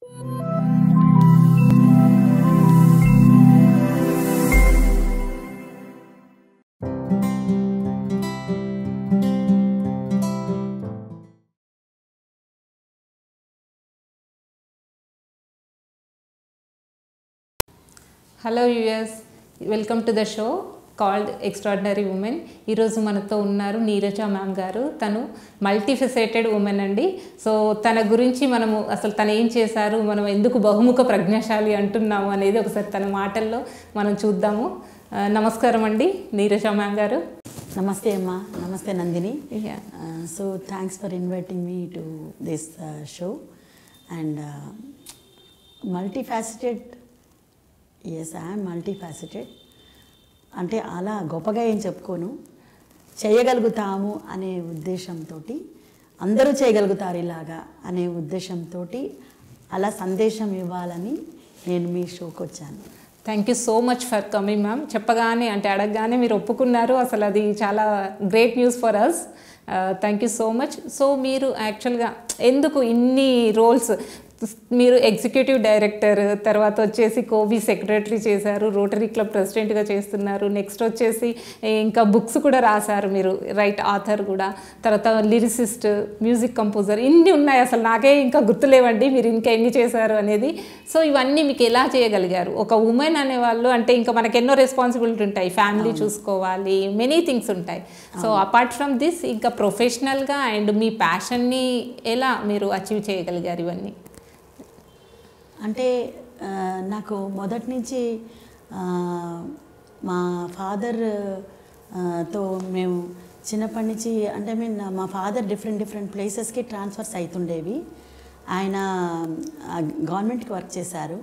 Hello US, welcome to the show called extraordinary women. ఈరోజు మనతో ఉన్నారు నీరజ మ్యామ్ గారు. తను మల్టీఫెసెటెడ్ ఉమెన్ అండి. సో తన గురించి మనము అసలు తను ఏం చేశారు, మనం ఎందుకు బహుముఖ ప్రజ్ఞాశాలి అంటున్నాము అనేది ఒకసారి తన మాటల్లో మనం చూద్దాము. నమస్కారం అండి నీరజ మ్యామ్ గారు. నమస్తే అమ్మా. నమస్తే Nandini. So thanks for inviting me to this show and multifaceted. Yes, I'm multifaceted. అంటే అలా గొప్పగా ఏం చెప్పుకోను, చేయగలుగుతాము అనే ఉద్దేశంతో, అందరూ చేయగలుగుతారు ఇలాగా అనే ఉద్దేశంతో అలా సందేశం ఇవ్వాలని నేను మీ షోకి వచ్చాను. Thank you so much for coming ma'am. చెప్పగానే అంటే అడగగానే మీరు ఒప్పుకున్నారు. అసలు అది చాలా great news for us. Thank you so much. So మీరు యాక్చువల్గా ఎందుకు ఇన్ని రోల్స్, మీరు ఎగ్జిక్యూటివ్ డైరెక్టర్, తర్వాత వచ్చేసి కోబీ సెక్రటరీ చేశారు, రోటరీ క్లబ్ ప్రెసిడెంట్గా చేస్తున్నారు, నెక్స్ట్ వచ్చేసి ఇంకా బుక్స్ కూడా రాశారు మీరు, రైట్ ఆథర్ కూడా, తర్వాత లిరిసిస్ట్, మ్యూజిక్ కంపోజర్, ఇన్ని ఉన్నాయి. అసలు నాకే ఇంకా గుర్తులేవండి మీరు ఇంకా ఎన్ని చేశారు అనేది. సో ఇవన్నీ మీకు ఎలా చేయగలిగారు? ఒక ఉమెన్ అనేవాళ్ళు అంటే ఇంకా మనకు ఎన్నో రెస్పాన్సిబిలిటీ ఉంటాయి, ఫ్యామిలీ చూసుకోవాలి, మెనీ థింగ్స్ ఉంటాయి. సో అపార్ట్ ఫ్రమ్ దిస్ ఇంకా ప్రొఫెషనల్గా అండ్ మీ ప్యాషన్ని ఎలా మీరు అచీవ్ చేయగలిగారు ఇవన్నీ? అంటే నాకు మొదటి నుంచి మా ఫాదర్ తో మేము చిన్నప్పటి నుంచి, అంటే మా ఫాదర్ డిఫరెంట్ ప్లేసెస్కి ట్రాన్స్ఫర్స్ అవుతుండేవి. ఆయన గవర్నమెంట్కి వర్క్ చేశారు.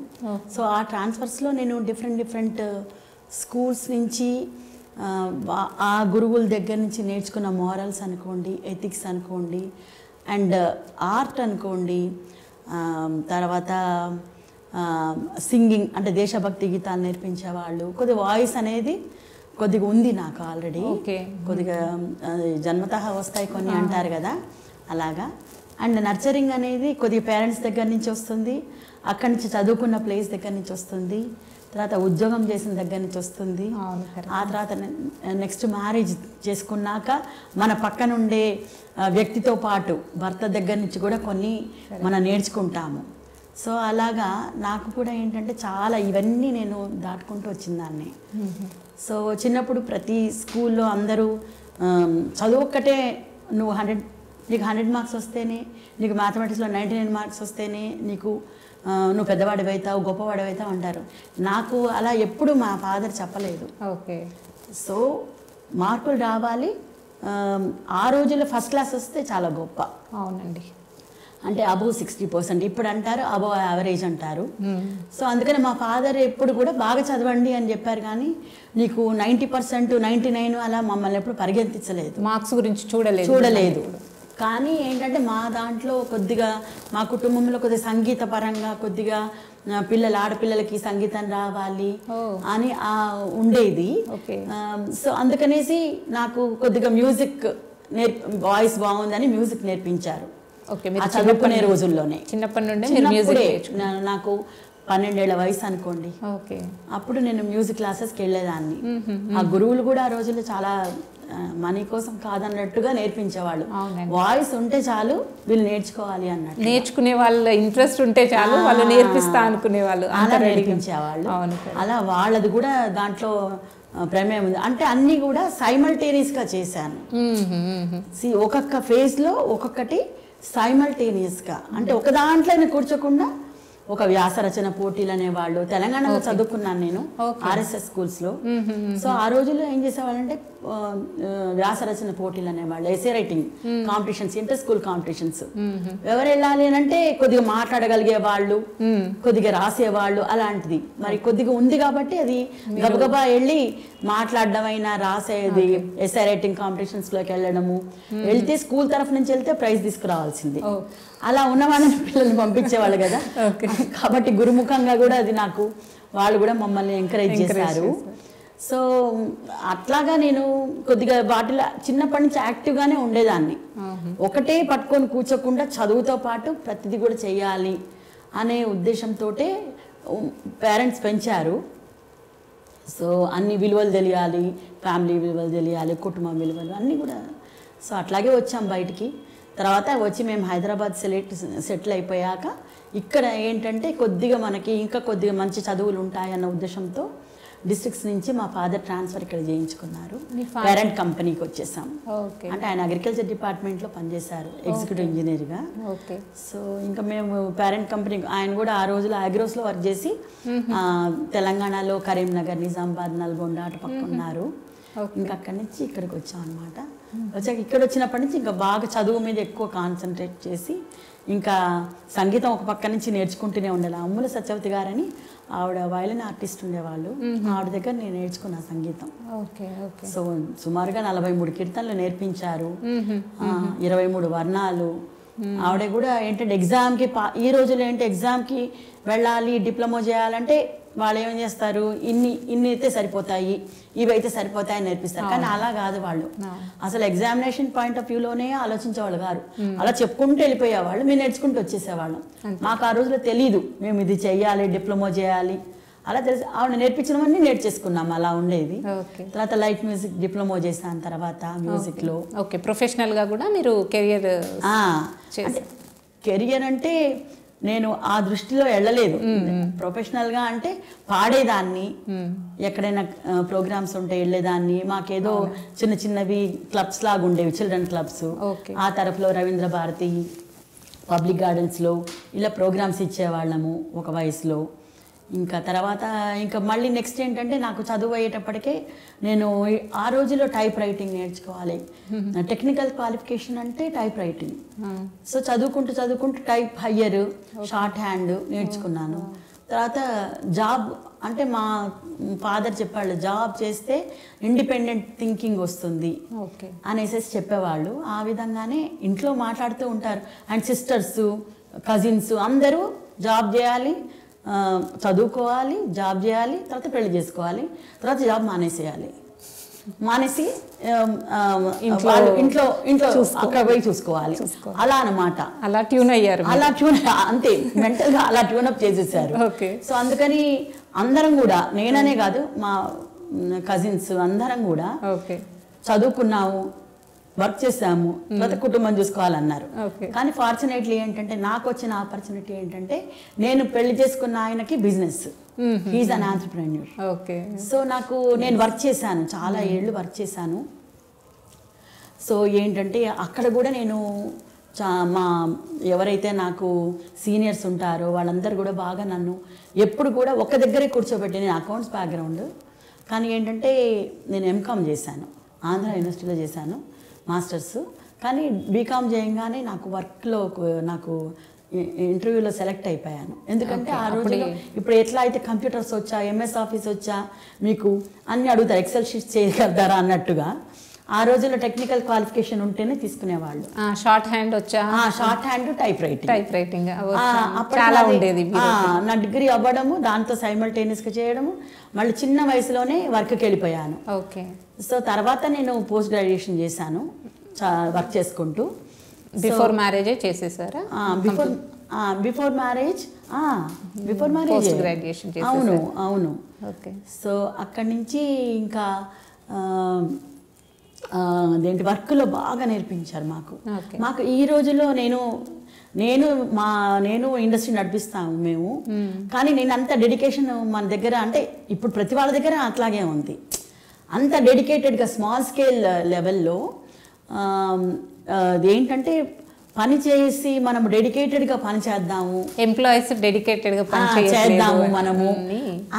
సో ఆ ట్రాన్స్ఫర్స్లో నేను డిఫరెంట్ స్కూల్స్ నుంచి ఆ గురువుల దగ్గర నుంచి నేర్చుకున్న మోరల్స్ అనుకోండి, ఎథిక్స్ అనుకోండి, అండ్ ఆర్ట్ అనుకోండి, తర్వాత సింగింగ్ అంటే దేశభక్తి గీతాలు నేర్పించేవాళ్ళు. కొద్దిగా వాయిస్ అనేది కొద్దిగా ఉంది నాకు ఆల్రెడీ. కొద్దిగా జన్మతః వస్తాయి కొన్ని అంటారు కదా, అలాగా. అండ్ నర్చరింగ్ అనేది కొద్దిగా పేరెంట్స్ దగ్గర నుంచి వస్తుంది, అక్కడి నుంచి చదువుకున్న ప్లేస్ దగ్గర నుంచి వస్తుంది, తర్వాత ఉద్యోగం చేసిన దగ్గర నుంచి వస్తుంది, ఆ తర్వాత నెక్స్ట్ మ్యారేజ్ చేసుకున్నాక మన పక్కనుండే వ్యక్తితో పాటు భర్త దగ్గర నుంచి కూడా కొన్ని మనం నేర్చుకుంటాము. సో అలాగా నాకు కూడా ఏంటంటే చాలా ఇవన్నీ నేను దాటుకుంటూ వచ్చిందాన్ని. సో చిన్నప్పుడు ప్రతి స్కూల్లో అందరూ చదువు ఒక్కటే, నీకు 100 మార్క్స్ వస్తేనే, నీకు మ్యాథమెటిక్స్లో 99 మార్క్స్ వస్తేనే నీకు నువ్వు పెద్దవాడివి అవుతావు, గొప్పవాడివి అవుతావు అంటారు. నాకు అలా ఎప్పుడు మా ఫాదర్ చెప్పలేదు. ఓకే. సో మార్కులు రావాలి, ఆ రోజుల్లో ఫస్ట్ క్లాస్ వస్తే చాలా గొప్ప. అవునండి. అంటే అబోవ్ 60%, ఇప్పుడు అంటారు అబోవ్ యావరేజ్ అంటారు. సో అందుకని మా ఫాదర్ ఎప్పుడు కూడా బాగా చదవండి అని చెప్పారు, కానీ నీకు 90%, 99 అలా మమ్మల్ని ఎప్పుడు పరిగెత్తించలేదు, మార్క్స్ గురించి చూడలేదు. కానీ ఏంటంటే మా దాంట్లో కొద్దిగా మా కుటుంబంలో కొద్దిగా సంగీత పరంగా కొద్దిగా ఆడపిల్లలకి సంగీతం రావాలి అని ఉండేది. సో అందుకనేసి నాకు కొద్దిగా మ్యూజిక్ వాయిస్ బాగుందని మ్యూజిక్ నేర్పించారు చదువుకునే రోజుల్లోనే. చిన్నప్పటి నుండి నాకు 12 ఏళ్ల వయసు అనుకోండి. అప్పుడు నేను మ్యూజిక్ క్లాసెస్కి వెళ్ళేదాన్ని. ఆ గురువులు కూడా ఆ రోజుల్లో చాలా మనీ కోసం కాదన్నట్టుగా నేర్పించేవాళ్ళు. వాయిస్ ఉంటే చాలు వీళ్ళు నేర్చుకోవాలి అన్నట్టు, నేర్చుకునే వాళ్ళ ఇంట్రెస్ట్ ఉంటే చాలు వాళ్ళు నేర్పిస్తా అనుకునే వాళ్ళు, అలా నేర్పించేవాళ్ళు. అలా వాళ్ళది కూడా దాంట్లో ప్రమేయం ఉంది. అంటే అన్ని కూడా సైమల్టేనియస్గా చేశాను. ఒక్కొక్క ఫేజ్లో ఒక్కొక్కటి సైమల్టేనియస్గా, అంటే ఒక దాంట్లోనే కూర్చోకుండా ఒక వ్యాస రచన పోటీలు అనేవాళ్ళు. తెలంగాణలో చదువుకున్నాను నేను ఆర్ఎస్ఎస్ స్కూల్స్లో. సో ఆ రోజుల్లో ఏం చేసేవాళ్ళంటే వ్యాస రచన పోటీలు అనేవాళ్ళు, essay writing competitions, inter school competitions. ఎవరు వెళ్ళాలి అని అంటే కొద్దిగా మాట్లాడగలిగే వాళ్ళు, కొద్దిగా రాసేవాళ్ళు, అలాంటిది. మరి కొద్దిగా ఉంది కాబట్టి అది గబగబా వెళ్ళి మాట్లాడడం అయినా రాసేది, ఎస్సే రైటింగ్ కాంపిటీషన్స్లోకి వెళ్ళడము, వెళ్తే స్కూల్ తరఫు నుంచి వెళ్తే ప్రైజ్ తీసుకురావాల్సింది. అలా ఉన్న వాళ్ళని పిల్లల్ని పంపించేవాళ్ళు కదా, కాబట్టి గురుముఖంగా కూడా అది నాకు వాళ్ళు కూడా మమ్మల్ని ఎంకరేజ్ చేశారు. సో అట్లాగా నేను కొద్దిగా వాటిలో చిన్నప్పటి నుంచి యాక్టివ్గానే ఉండేదాన్ని. ఒకటే పట్టుకొని కూర్చోకుండా చదువుతో పాటు ప్రతిదీ కూడా చేయాలి అనే ఉద్దేశంతో పేరెంట్స్ పెంచారు. సో అన్ని విలువలు తెలియాలి, ఫ్యామిలీ విలువలు తెలియాలి, కుటుంబం విలువలు అన్నీ కూడా. సో అట్లాగే వచ్చాం బయటికి. తర్వాత వచ్చి మేము హైదరాబాద్ సెటిల్ అయిపోయాక ఇక్కడ ఏంటంటే కొద్దిగా మనకి ఇంకా కొద్దిగా మంచి చదువులు ఉంటాయన్న ఉద్దేశంతో డిస్ట్రిక్ట్స్ నుంచి మా ఫాదర్ ట్రాన్స్ఫర్ ఇక్కడ చేయించుకున్నారు. పేరెంట్ కంపెనీకి వచ్చేసాం. అంటే ఆయన అగ్రికల్చర్ డిపార్ట్మెంట్లో పనిచేశారు ఎగ్జిక్యూటివ్ ఇంజనీర్గా. సో ఇంకా మేము పేరెంట్ కంపెనీ, ఆయన కూడా ఆ రోజులో అగ్రోస్లో వర్క్ చేసి తెలంగాణలో కరీంనగర్, నిజామాబాద్, నల్గొండ అటు పక్క ఉన్నారు. ఇంకా అక్కడి నుంచి ఇక్కడికి వచ్చాం అనమాట. వచ్చాక ఇక్కడ వచ్చినప్పటి నుంచి ఇంకా బాగా చదువు మీద ఎక్కువ కాన్సన్ట్రేట్ చేసి ఇంకా సంగీతం ఒక పక్క నుంచి నేర్చుకుంటూనే ఉండాలి. అమ్ముల సత్యవతి గారని ఆవిడ వయలిన్ ఆర్టిస్ట్ ఉండేవాళ్ళు, ఆవిడ దగ్గర నేను నేర్చుకున్నా సంగీతం. సో సుమారుగా 43 కీర్తనలు నేర్పించారు, 23 వర్ణాలు. ఆవిడ కూడా ఏంటంటే ఎగ్జామ్కి ఈ రోజుల్లో ఏంటి ఎగ్జామ్కి వెళ్ళాలి, డిప్లొమా చేయాలంటే వాళ్ళు ఏం చేస్తారు, ఇన్ని అయితే సరిపోతాయి, ఇవి అయితే సరిపోతాయని నేర్పిస్తారు. కానీ అలా కాదు, వాళ్ళు అసలు ఎగ్జామినేషన్ పాయింట్ ఆఫ్ వ్యూలోనే ఆలోచించేవాళ్ళు కాదు. అలా చెప్పుకుంటూ వెళ్ళిపోయేవాళ్ళు, మేము నేర్చుకుంటూ వచ్చేసేవాళ్ళం. మాకు ఆ రోజులో తెలీదు మేము ఇది చెయ్యాలి, డిప్లొమా చేయాలి అలా తెలిసి ఆవిడ నేర్పించినవన్నీ నేర్చేసుకున్నాం. అలా ఉండేది. తర్వాత లైట్ మ్యూజిక్ డిప్లొమా చేశాను. తర్వాత మ్యూజిక్లో ప్రొఫెషనల్గా కూడా మీరు కెరియర్ అంటే నేను ఆ దృష్టిలో వెళ్ళలేదు. ప్రొఫెషనల్గా అంటే పాడేదాన్ని, ఎక్కడైనా ప్రోగ్రామ్స్ ఉంటే వెళ్ళేదాన్ని. మాకేదో చిన్న చిన్నవి క్లబ్స్ లాగా ఉండేవి, చిల్డ్రన్ క్లబ్స్. ఆ తరఫులో రవీంద్ర భారతి, పబ్లిక్ గార్డెన్స్లో ఇలా ప్రోగ్రామ్స్ ఇచ్చేవాళ్ళము ఒక వయసులో. ఇంకా తర్వాత ఇంకా మళ్ళీ నెక్స్ట్ ఏంటంటే నాకు చదువు అయ్యేటప్పటికే నేను ఆ రోజుల్లో టైప్ రైటింగ్ నేర్చుకోవాలి. టెక్నికల్ క్వాలిఫికేషన్ అంటే టైప్ రైటింగ్. సో చదువుకుంటూ టైప్ హయ్యర్, షార్ట్ హ్యాండ్ నేర్చుకున్నాను. తర్వాత జాబ్ అంటే మా ఫాదర్ చెప్పాళ్ళు, జాబ్ చేస్తే ఇండిపెండెంట్ థింకింగ్ వస్తుంది అనేసి చెప్పేవాళ్ళు. ఆ విధంగానే ఇంట్లో మాట్లాడుతూ ఉంటారు. అండ్ సిస్టర్స్, కజిన్స్ అందరూ జాబ్ చేయాలి, చదువుకోవాలి, జాబ్ చేయాలి, తర్వాత పెళ్లి చేసుకోవాలి, తర్వాత జాబ్ మానేసి ఇంట్లో అక్కడ పోయి చూసుకోవాలి. అలా అన్నమాట. అలా ట్యూన్ అయ్యారు, అంతే మెంటల్గా అలా ట్యూనప్ చేసేసారు. సో అందుకని అందరం కూడా, నేననే కాదు మా కజిన్స్ అందరం కూడా చదువుకున్నాము, వర్క్ చేసాము, తర్వాత కుటుంబం చూసుకోవాలన్నారు. కానీ ఫార్చునేట్లీ ఏంటంటే నాకు వచ్చిన ఆపర్చునిటీ ఏంటంటే నేను పెళ్లి చేసుకున్న ఆయనకి బిజినెస్, హీఈస్ అన్ ఆంట్రప్రెన్యూర్. సో నేను వర్క్ చేశాను, చాలా ఏళ్ళు వర్క్ చేశాను. సో ఏంటంటే అక్కడ కూడా నేను మా ఎవరైతే నాకు సీనియర్స్ ఉంటారో వాళ్ళందరూ కూడా బాగా నన్ను ఎప్పుడు కూడా ఒక దగ్గరే కూర్చోబెట్టి, నేను అకౌంట్స్ బ్యాక్గ్రౌండ్, కానీ ఏంటంటే నేను ఎంకామ్ చేశాను, ఆంధ్ర యూనివర్సిటీలో చేశాను మాస్టర్స్. కానీ బీకామ్ చేయగానే నాకు వర్క్లో నాకు ఇంటర్వ్యూలో సెలెక్ట్ అయిపోయాను. ఎందుకంటే ఆ రోజుల్లో ఇప్పుడు ఎట్లా అయితే కంప్యూటర్స్ వచ్చా, ఎంఎస్ ఆఫీస్ వచ్చా, మీకు అన్ని అడుగుతారు, ఎక్సెల్ షీట్స్ చేయగలుగుతారా అన్నట్టుగా. ఆ రోజుల్లో టెక్నికల్ క్వాలిఫికేషన్ ఉంటేనే తీసుకునేవాళ్ళు. షార్ట్ హ్యాండ్ వచ్చా, షార్ట్ హ్యాండ్, టైప్ రైటింగ్ చాలా ఉండేది. నా డిగ్రీ అవ్వడము, దాంతో సైమల్టేనియస్గా చేయడము, మళ్ళీ చిన్న వయసులోనే వర్క్కి వెళ్ళిపోయాను. సో తర్వాత నేను పోస్ట్ గ్రాడ్యుయేషన్ చేశాను వర్క్ చేసుకుంటూ. బిఫోర్ మ్యారేజే చేసేసారా? Before marriage graduation. అవును. సో అక్కడి నుంచి ఇంకా అదేంటి వర్క్లో బాగా నేర్పించారు మాకు. ఈ రోజుల్లో నేను ఇండస్ట్రీ నడిపిస్తాము మేము. కానీ నేను అంత డెడికేషన్ మన దగ్గర, అంటే ఇప్పుడు ప్రతి వాళ్ళ దగ్గర అట్లాగే ఉంది, అంత డెడికేటెడ్గా స్మాల్ స్కేల్ లెవెల్లో ఏంటంటే పని చేసి మనం డెడికేటెడ్గా పని చేద్దాము, ఎంప్లాయీస్ డెడికేటెడ్గా పని చేద్దాము మనము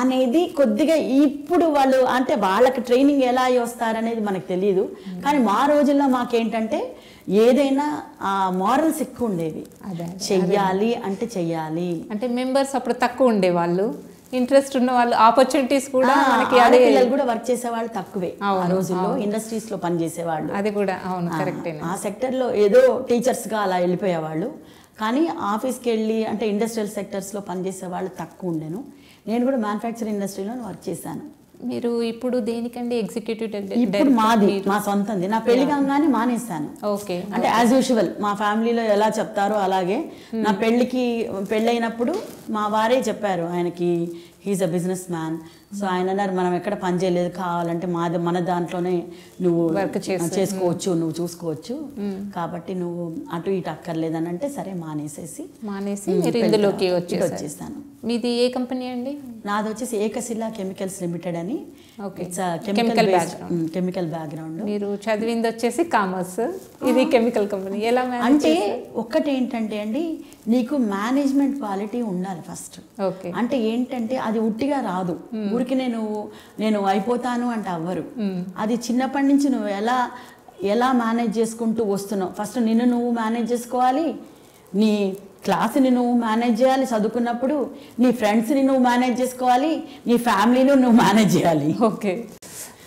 అనేది కొద్దిగా ఇప్పుడు వాళ్ళు అంటే వాళ్ళకి ట్రైనింగ్ ఎలా వస్తారనేది మనకు తెలియదు. కానీ మా రోజుల్లో మాకేంటంటే ఏదైనా ఆ మారల్స్ ఎక్కువ ఉండేవి, చెయ్యాలి అంటే మెంబర్స్ అప్పుడు తక్కువ ఉండేవాళ్ళు, ఇంట్రెస్ట్ ఉన్న వాళ్ళు, ఆపర్చునిటీస్ కూడా మనకి పిల్లలు కూడా వర్క్ చేసేవాళ్ళు తక్కువే ఆ రోజుల్లో. ఇండస్ట్రీస్ లో పనిచేసేవాళ్ళు, అది కూడా అవును కరెక్టే. ఆ సెక్టర్ లో ఏదో టీచర్స్ గా అలా వెళ్ళిపోయేవాళ్ళు. కానీ ఆఫీస్కి వెళ్ళి అంటే ఇండస్ట్రియల్ సెక్టర్స్ లో పనిచేసే వాళ్ళు తక్కువ ఉండేను. నేను కూడా మ్యానుఫ్యాక్చరింగ్ ఇండస్ట్రీలో వర్క్ చేశాను. మీరు ఇప్పుడు దేనికండి ఎగ్జిక్యూటివ్ ఇప్పుడు మాది మా సొంతంది. నా పెళ్లి కాగానే మానేస్తాను. ఓకే. అంటే యాజ్ యూజువల్ మా ఫ్యామిలీలో ఎలా చెప్తారో అలాగే నా పెళ్ళైనప్పుడు మా వారే చెప్పారు, ఆయనకి he's a business man. So ఆయన అన్నారు, మనం ఎక్కడ పని చేయలేదు, కావాలంటే మన దాంట్లోనే నువ్వు వర్క్ చేసుకోవచ్చు, నువ్వు చూసుకోవచ్చు, కాబట్టి నువ్వు అటు ఇటు అక్కర్లేదని అంటే సరే మానేసి మీరు ఇందులోకి వచ్చేస్తాను. మీది ఏ కంపెనీ అండి? నాది వచ్చేసి ఏకశిలా కెమికల్స్ లిమిటెడ్ అని. Chemical background. మీరు చదివింది వచ్చేసి కామర్స్, ఇది కెమికల్ కంపెనీ. ఎలా అంటే ఒక్కటి ఏంటంటే అండి, నీకు మేనేజ్మెంట్ క్వాలిటీ ఉండాలి ఫస్ట్. ఓకే. అంటే ఏంటంటే అది ఉట్టిగా రాదు, ఊరికి నేను అయిపోతాను అంటే అవ్వరు. అది చిన్నప్పటి నుంచి నువ్వు ఎలా మేనేజ్ చేసుకుంటూ వస్తున్నావు, ఫస్ట్ నిన్ను నువ్వు మేనేజ్ చేసుకోవాలి, నీ క్లాస్ని నువ్వు మేనేజ్ చేయాలి చదువుకున్నప్పుడు, నీ ఫ్రెండ్స్ని నువ్వు మేనేజ్ చేసుకోవాలి, నీ ఫ్యామిలీని నువ్వు మేనేజ్ చేయాలి. ఓకే.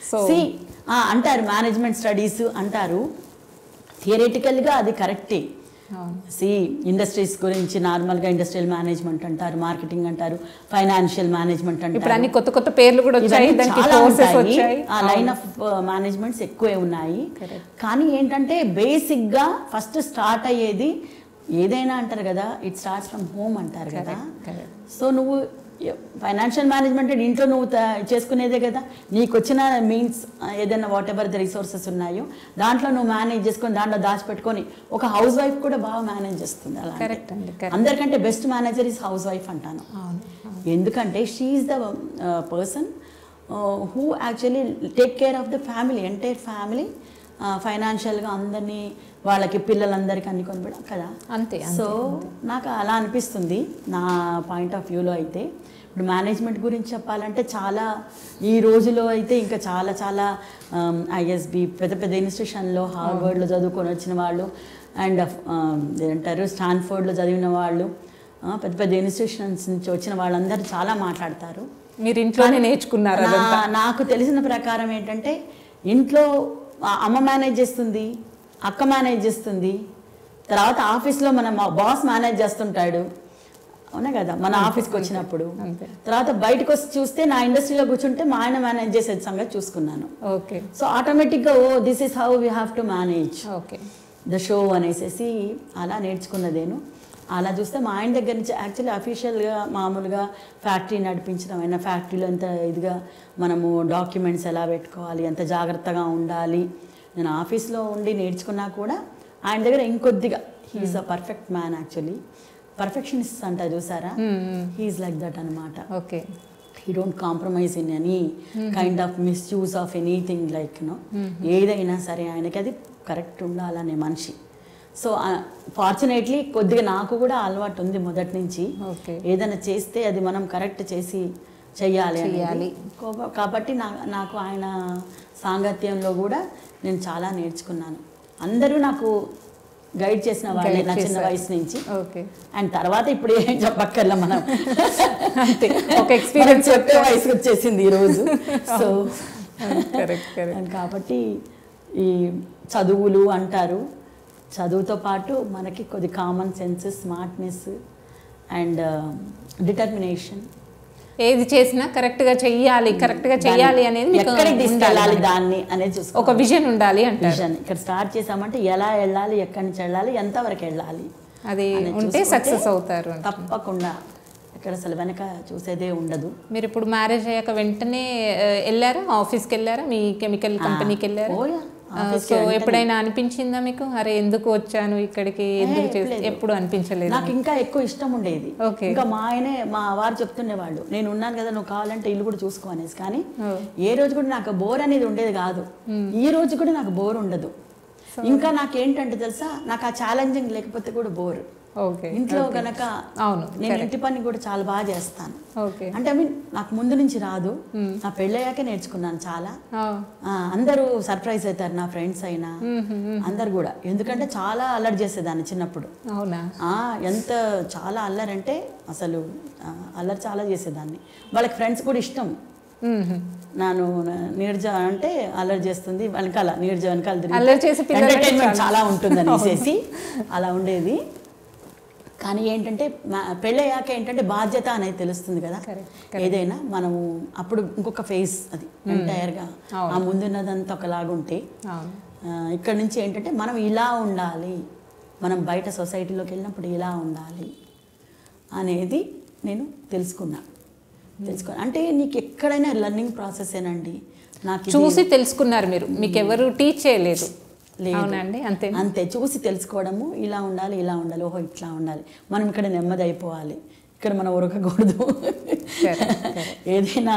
సో అంటారు మేనేజ్మెంట్ స్టడీస్ అంటారు, థియరిటికల్గా అది కరెక్టే. ఇండస్ట్రీస్ గురించి నార్మల్గా ఇండస్ట్రియల్ మేనేజ్మెంట్ అంటారు, మార్కెటింగ్ అంటారు, ఫైనాన్షియల్ మేనేజ్మెంట్ అంటారు. ఇప్పుడు అన్ని కొత్త కొత్త పేర్లు కూడా వచ్చాయి, ఆ లైన్ ఆఫ్ మేనేజ్మెంట్స్ ఎక్కువే ఉన్నాయి. కానీ ఏంటంటే బేసిక్గా ఫస్ట్ స్టార్ట్ అయ్యేది ఏదైనా అంటారు కదా, ఇట్ స్టార్ట్స్ ఫ్రమ్ హోమ్ అంటారు కదా. సో నువ్వు ఫైనాన్షియల్ మేనేజ్మెంట్ ఇంట్లో నువ్వు చేసుకునేదే కదా, నీకు వచ్చిన మీన్స్ ఏదైనా వాట్ ఎవర్ ద రిసోర్సెస్ ఉన్నాయో దాంట్లో నువ్వు మేనేజ్ చేసుకొని దాంట్లో దాచిపెట్టుకొని, ఒక హౌస్ వైఫ్ కూడా బాగా మేనేజ్ చేస్తుంది. అలా అందరికంటే best manager is house wife అంటాను. ఎందుకంటే she is the person who actually take care of the family, entire family, ఫైనాన్షియల్గా అందరినీ, వాళ్ళకి పిల్లలందరికీ అన్ని కొనిపెడం కదా. అంతే. సో నాకు అలా అనిపిస్తుంది నా పాయింట్ ఆఫ్ వ్యూలో. అయితే ఇప్పుడు మేనేజ్మెంట్ గురించి చెప్పాలంటే చాలా, ఈ రోజులో అయితే ఇంకా చాలా చాలా ఐఎస్బి పెద్ద పెద్ద ఇన్స్టిట్యూషన్లో హార్వర్డ్లో చదువుకొని వచ్చిన వాళ్ళు, అండ్ ఏంటారు స్టాన్ఫోర్డ్లో చదివిన వాళ్ళు, పెద్ద పెద్ద ఇన్స్టిట్యూషన్స్ నుంచి వచ్చిన వాళ్ళందరూ చాలా మాట్లాడతారు. మీరు ఇంట్లోనే నేర్చుకున్నారు? నాకు తెలిసిన ప్రకారం ఏంటంటే, ఇంట్లో అమ్మ మేనేజ్ చేస్తుంది, అక్క మేనేజ్ చేస్తుంది, తర్వాత ఆఫీస్లో మన బాస్ మేనేజ్ చేస్తుంటాడు, అవునా కదా, మన ఆఫీస్కి వచ్చినప్పుడు. తర్వాత బయటకు వచ్చి చూస్తే నా ఇండస్ట్రీలో కూర్చుంటే మా ఆయన మేనేజ్ చేసే సంగతి చూసుకున్నాను. ఓకే. సో ఆటోమేటిక్గా this is how we have to manage the show అనేసి అలా నేర్చుకున్నదేను. అలా చూస్తే మా ఆయన దగ్గర నుంచి యాక్చువల్లీ అఫీషియల్గా మామూలుగా ఫ్యాక్టరీ నడిపించడం అయినా, ఫ్యాక్టరీలో ఎంత ఇదిగా మనము డాక్యుమెంట్స్ ఎలా పెట్టుకోవాలి, ఎంత జాగ్రత్తగా ఉండాలి, నేను ఆఫీస్లో ఉండి నేర్చుకున్నా కూడా ఆయన దగ్గర ఇంకొద్దిగా he's a perfect man. Actually perfectionist అంటారు చూసారా, హీఈస్ లైక్ దట్ అనమాట. Okay. He don't compromise in any kind of misuse of anything, like ఏదైనా సరే ఆయనకి అది కరెక్ట్ ఉండాలనే మనిషి. సో ఫార్చునేట్లీ కొద్దిగా నాకు కూడా అలవాటు ఉంది మొదటి నుంచి, ఏదైనా చేస్తే అది మనం కరెక్ట్ చేసి చెయ్యాలి. కాబట్టి నాకు ఆయన సాంగత్యంలో కూడా నేను చాలా నేర్చుకున్నాను. అందరూ నాకు గైడ్ చేసిన వాళ్ళే నా చిన్న వయసు నుంచి. అండ్ తర్వాత ఇప్పుడు ఏం చెప్పక్కర్లా, మనం ఒక ఎక్స్పీరియన్స్ చెప్పే వయసు వచ్చేసింది ఈరోజు. సో కాబట్టి ఈ చదువులు అంటారు, చదువుతో పాటు మనకి కొద్ది common sense, smartness and determination, ఏది చేసినా కరెక్ట్గా చెయ్యాలి అనేది ఎక్కడికి తీసుకెళ్ళాలి దాన్ని అనేది చూసుకో, ఒక విజన్ ఉండాలి అంటే. ఇక్కడ స్టార్ట్ చేసామంటే ఎలా వెళ్ళాలి, ఎక్కడి నుంచి వెళ్ళాలి, ఎంతవరకు వెళ్ళాలి, అది ఉంటే సక్సెస్ అవుతారు తప్పకుండా. ఇక్కడ అసలు వెనక చూసేదే ఉండదు. మీరు ఇప్పుడు మ్యారేజ్ అయ్యాక వెంటనే వెళ్ళారా, ఆఫీస్కి వెళ్ళారా, మీ కెమికల్ కంపెనీకి వెళ్ళారా? సో ఎప్పుడైనా అనిపించిందా మీకు, అరే ఎందుకు వచ్చాను ఇక్కడికి, ఎందుకు చేస్తే? ఎప్పుడు అనిపించలేదు. నాకు ఇంకా ఎక్కువ ఇష్టం ఉండేది. ఇంకా మా వారు చెప్తుండేవాళ్ళు, నేను ఉన్నాను కదా, నువ్వు కావాలంటే ఇల్లు కూడా చూసుకో అనేసి. కానీ ఏ రోజు కూడా నాకు బోర్ అనేది ఉండేది కాదు, ఈ రోజు కూడా నాకు బోర్ ఉండదు. ఇంకా నాకేంటంటే తెలుసా, నాకు ఆ ఛాలెంజింగ్ లేకపోతే కూడా బోర్. ఇంట్లో కనుక నేను ఇంటి పని కూడా చాలా బాగా చేస్తాను. అంటే నాకు ముందు నుంచి రాదు, నా పెళ్ళయ్యాకే నేర్చుకున్నాను చాలా. అందరూ సర్ప్రైజ్ అవుతారు, నా ఫ్రెండ్స్ అయినా అందరు కూడా. ఎందుకంటే చాలా అల్లరి చేసేదాన్ని చిన్నప్పుడు. ఎంత చాలా అల్లరంటే అసలు అల్లరి చాలా చేసేదాన్ని. వాళ్ళకి ఫ్రెండ్స్ కూడా ఇష్టం. నాను నీరజ అంటే అల్లరి చేస్తుంది, వెనకాల నీరజ వెనకాల ఎంటర్టైన్మెంట్ చాలా ఉంటుంది అనేసి అలా ఉండేది. కానీ ఏంటంటే పెళ్ళయ్యాక ఏంటంటే బాధ్యత అనేది తెలుస్తుంది కదా. ఏదైనా మనము అప్పుడు ఇంకొక ఫేస్ అది ఎంటైర్గా ఆ ముందున్నదంతా ఒకలాగుంటే ఇక్కడ నుంచి ఏంటంటే మనం ఇలా ఉండాలి, మనం బయట సొసైటీలోకి వెళ్ళినప్పుడు ఇలా ఉండాలి అనేది నేను తెలుసుకున్నాను. అంటే నీకు ఎక్కడైనా లెర్నింగ్ ప్రాసెసేనండి. నాకు చూసి తెలుసుకున్నారు మీరు, మీకు ఎవరు టీచ్ చేయలేదు? అవునండి, అంతే అంతే చూసి తెలుసుకోవడము. ఇలా ఉండాలి, ఇలా ఉండాలి, ఓహో ఇట్లా ఉండాలి, మనం ఇక్కడ నెమ్మది అయిపోవాలి, ఇక్కడ మనం ఉరకకూడదు. ఏదైనా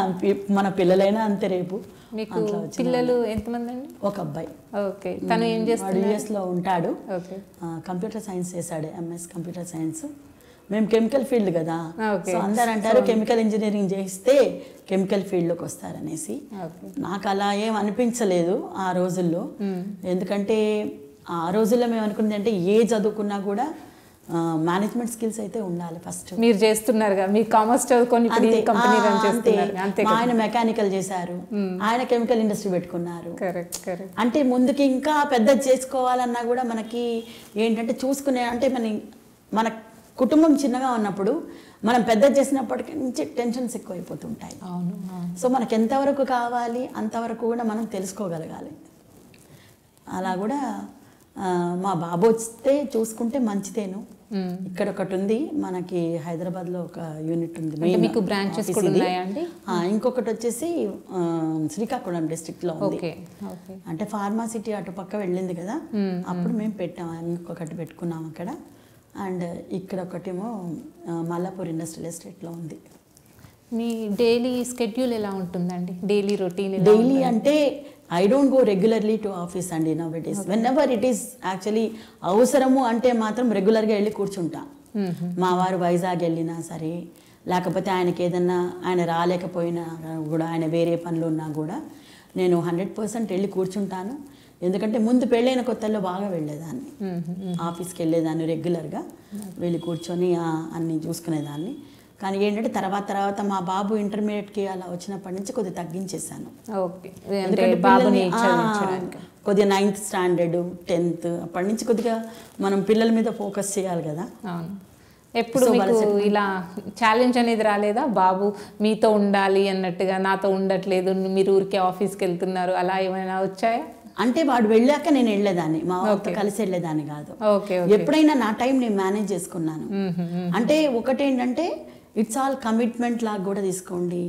మన పిల్లలైనా అంతే. రేపు మీకు పిల్లలు ఎంతమంది అండి? ఒక అబ్బాయి. ఓకే, తను ఏం చేస్తాడు? యుఎస్లో ఉంటాడు. కంప్యూటర్ సైన్స్ చేశాడు, ఎంఎస్ కంప్యూటర్ సైన్స్. మేము కెమికల్ ఫీల్డ్ కదా, సో అందరు అంటారు కెమికల్ ఇంజనీరింగ్ చేస్తే కెమికల్ ఫీల్డ్లోకి వస్తారనేసి. నాకు అలా ఏం అనిపించలేదు ఆ రోజుల్లో. ఎందుకంటే ఆ రోజుల్లో మేము అనుకున్నది అంటే ఏ చదువుకున్నా కూడా మేనేజ్మెంట్ స్కిల్స్ అయితే ఉండాలి ఫస్ట్. మీరు చేస్తున్నారు కదా, మీరు కామర్స్ చదువుకొని ఆయన మెకానికల్ చేశారు, ఆయన కెమికల్ ఇండస్ట్రీ పెట్టుకున్నారు. అంటే ముందుకి ఇంకా పెద్ద చేసుకోవాలన్నా కూడా మనకి ఏంటంటే చూసుకునే అంటే మన కుటుంబం చిన్నగా ఉన్నప్పుడు మనం పెద్ద చేసినప్పటికీ నుంచి టెన్షన్స్ ఎక్కువైపోతుంటాయి. సో మనకు ఎంతవరకు కావాలి అంతవరకు కూడా మనం తెలుసుకోగలగాలి. అలా కూడా మా బాబు వస్తే చూసుకుంటే మంచిదేను. ఇక్కడ ఒకటి ఉంది మనకి, హైదరాబాద్లో ఒక యూనిట్ ఉంది, మీకు బ్రాంచెస్ కూడా ఉన్నాయా అండి? ఇంకొకటి వచ్చేసి శ్రీకాకుళం డిస్ట్రిక్ట్లో ఉంది. అంటే ఫార్మాసిటీ అటు పక్క వెళ్ళింది కదా, అప్పుడు మేము పెట్టాము, ఇంకొకటి పెట్టుకున్నాం అక్కడ. అండ్ ఇక్కడ ఒకటేమో మల్లాపూర్ ఇండస్ట్రియల్ ఎస్టేట్లో ఉంది. మీ డైలీ స్కెడ్యూల్ ఎలా ఉంటుందండి? Daily routine? డైలీ అంటే I don't go regularly to office అండి now it is. Whenever it is actually అవసరము అంటే మాత్రం రెగ్యులర్గా వెళ్ళి కూర్చుంటా. మా వారు వైజాగ్ వెళ్ళినా సరే, లేకపోతే ఆయనకి ఏదన్నా ఆయన రాలేకపోయినా కూడా, ఆయన వేరే పనులు ఉన్నా కూడా నేను 100% వెళ్ళి కూర్చుంటాను. ఎందుకంటే ముందు పెళ్ళైన కొత్తల్లో బాగా వెళ్ళేదాన్ని, ఆఫీస్కి వెళ్ళేదాన్ని రెగ్యులర్గా, వెళ్ళి కూర్చొని అన్నీ చూసుకునేదాన్ని. కానీ ఏంటంటే తర్వాత మా బాబు ఇంటర్మీడియట్కి అలా వచ్చినప్పటి నుంచి కొద్దిగా తగ్గించేశాను. కొద్దిగా 9th స్టాండర్డ్ 10th అప్పటి నుంచి కొద్దిగా మనం పిల్లల మీద ఫోకస్ చేయాలి కదా. ఎప్పుడు మీకు ఇలా ఛాలెంజ్ అనేది రాలేదా? బాబు మీతో ఉండాలి అన్నట్టుగా, నాతో ఉండట్లేదు, మీరు ఊరికే ఆఫీస్కి వెళ్తున్నారు, అలా ఏమైనా వచ్చాయా? అంటే వాడు వెళ్ళాక నేను వెళ్ళేదాన్ని, మా వాళ్ళతో కలిసి వెళ్ళేదాన్ని కాదు. ఎప్పుడైనా నా టైం నేను మేనేజ్ చేసుకున్నాను. అంటే ఒకటేంటంటే ఇట్స్ ఆల్ కమిట్మెంట్ లాగా కూడా తీసుకోండి.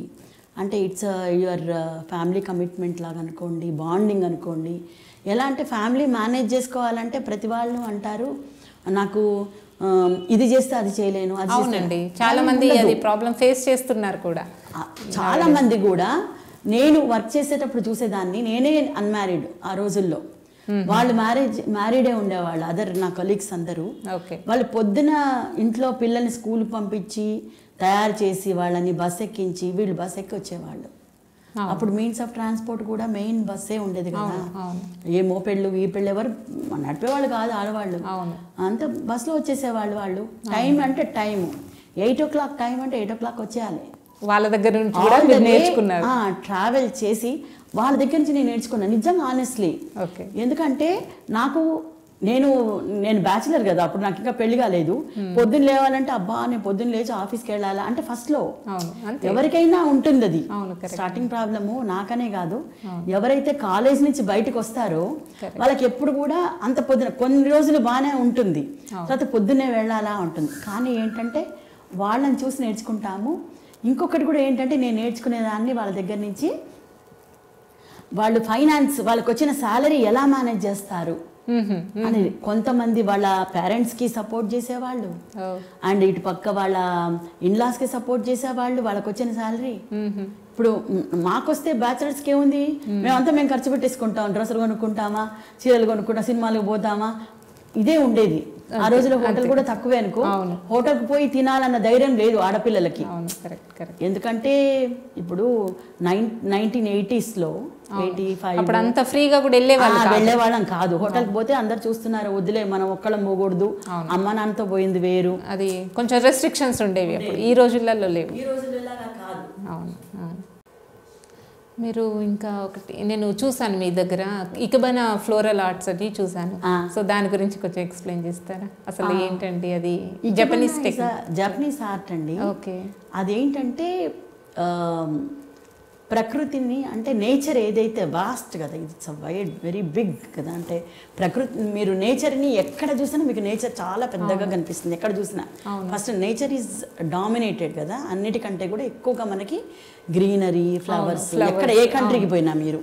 అంటే ఇట్స్ యువర్ ఫ్యామిలీ కమిట్మెంట్ లాగా అనుకోండి, బాండింగ్ అనుకోండి. ఎలా అంటే ఫ్యామిలీ మేనేజ్ చేసుకోవాలంటే ప్రతి వాళ్ళు అంటారు నాకు ఇది చేస్తే అది చేయలేను, అది అవునండి, చాలా మంది అది ప్రాబ్లం ఫేస్ చేస్తున్నారు కూడా. చాలా మంది కూడా నేను వర్క్ చేసేటప్పుడు చూసేదాన్ని, నేనే అన్మ్యారీడ్ ఆ రోజుల్లో, వాళ్ళు మ్యారీడే ఉండేవాళ్ళు. నా కొలీగ్స్ అందరూ వాళ్ళు పొద్దున ఇంట్లో పిల్లల్ని స్కూల్ పంపించి తయారు చేసి వాళ్ళని బస్ ఎక్కించి వీళ్ళు బస్ ఎక్కి వచ్చేవాళ్ళు. అప్పుడు మీన్స్ ఆఫ్ ట్రాన్స్పోర్ట్ కూడా మెయిన్ బస్సే ఉండేది కదా. ఏ మోపెళ్ళు ఈ పెళ్ళు ఎవరు నడిపేవాళ్ళు కాదు, ఆడవాళ్ళు అంతా బస్సులో వచ్చేసేవాళ్ళు. వాళ్ళు టైం అంటే టైము 8 o'clock టైం అంటే 8 o'clock వచ్చేయాలి. వాళ్ళ దగ్గర నుంచి నేర్చుకున్నారు, ట్రావెల్ చేసి వాళ్ళ దగ్గర నుంచి నేను నేర్చుకున్నాను నిజంగా ఆనెస్ట్లీ. ఎందుకంటే నేను బ్యాచిలర్ కదా అప్పుడు, నాకు ఇంకా పెళ్లి కాలేదు. పొద్దున్న లేవాలంటే అబ్బా నేను పొద్దున్న లేచి ఆఫీస్కి వెళ్ళాలా అంటే ఫస్ట్లో ఎవరికైనా ఉంటుంది అది స్టార్టింగ్ ప్రాబ్లము. నాకనే కాదు, ఎవరైతే కాలేజ్ నుంచి బయటకు వస్తారో వాళ్ళకి ఎప్పుడు కూడా అంత పొద్దున కొన్ని రోజులు బాగానే ఉంటుంది, తర్వాత పొద్దున్నే వెళ్ళాలా ఉంటుంది. కానీ ఏంటంటే వాళ్ళని చూసి నేర్చుకుంటాము. ఇంకొకటి కూడా ఏంటంటే నేను నేర్చుకునేదాన్ని వాళ్ళ దగ్గర నుంచి, వాళ్ళు ఫైనాన్స్ వాళ్ళకి వచ్చిన శాలరీ ఎలా మేనేజ్ చేస్తారు అనేది. కొంతమంది వాళ్ళ పేరెంట్స్కి సపోర్ట్ చేసేవాళ్ళు, అండ్ ఇటు పక్క వాళ్ళ ఇన్లాస్కి సపోర్ట్ చేసేవాళ్ళు వాళ్ళకి వచ్చిన శాలరీ. ఇప్పుడు మాకొస్తే బ్యాచిలర్స్కి ఏముంది, మేము ఖర్చు పెట్టేసుకుంటాం, డ్రెస్సులు కొనుక్కుంటామా, చీరలు కొనుక్కుంటాం, సినిమాలకు పోతామా, ఇదే ఉండేది. ఆ రోజులో హోటల్ కూడా తక్కువే అనుకో, హోటల్కి పోయి తినాలన్న ధైర్యం లేదు ఆడపిల్లలకి. ఎందుకంటే ఇప్పుడు 1980s లో 85 అంత ఫ్రీగా కూడా వెళ్ళేవాళ్ళం కాదు. హోటల్కి పోతే అందరు చూస్తున్నారు, వద్దులే మనం ఒక్కళ్ళం పోకూడదు, అమ్మ నాన్నతో పోయింది వేరు, అది కొంచెం రెస్ట్రిక్షన్స్ ఉండేవి అప్పుడు. ఈ రోజులలో లేవు. ఈ రోజులలో కాదు. అవును. మీరు ఇంకా ఒకటి నేను చూసాను మీ దగ్గర ఇకబానా ఫ్లోరల్ ఆర్ట్స్ అని చూసాను. సో దాని గురించి కొంచెం ఎక్స్ప్లెయిన్ చేస్తారా? అసలు ఏంటండి అది? జపనీస్ ఆర్ట్ అండి. ఓకే. అదేంటంటే ప్రకృతిని అంటే నేచర్ ఏదైతే వాస్ట్ కదా, ఇట్స్ వైడ్ వెరీ బిగ్ కదా. అంటే ప్రకృతి మీరు నేచర్ని ఎక్కడ చూసినా మీకు నేచర్ చాలా పెద్దగా కనిపిస్తుంది ఎక్కడ చూసినా. ఫస్ట్ నేచర్ ఈజ్ డామినేటెడ్ కదా, అన్నిటికంటే కూడా ఎక్కువగా మనకి గ్రీనరీ, ఫ్లవర్స్. ఎక్కడ ఏ కంట్రీకి పోయినా మీరు,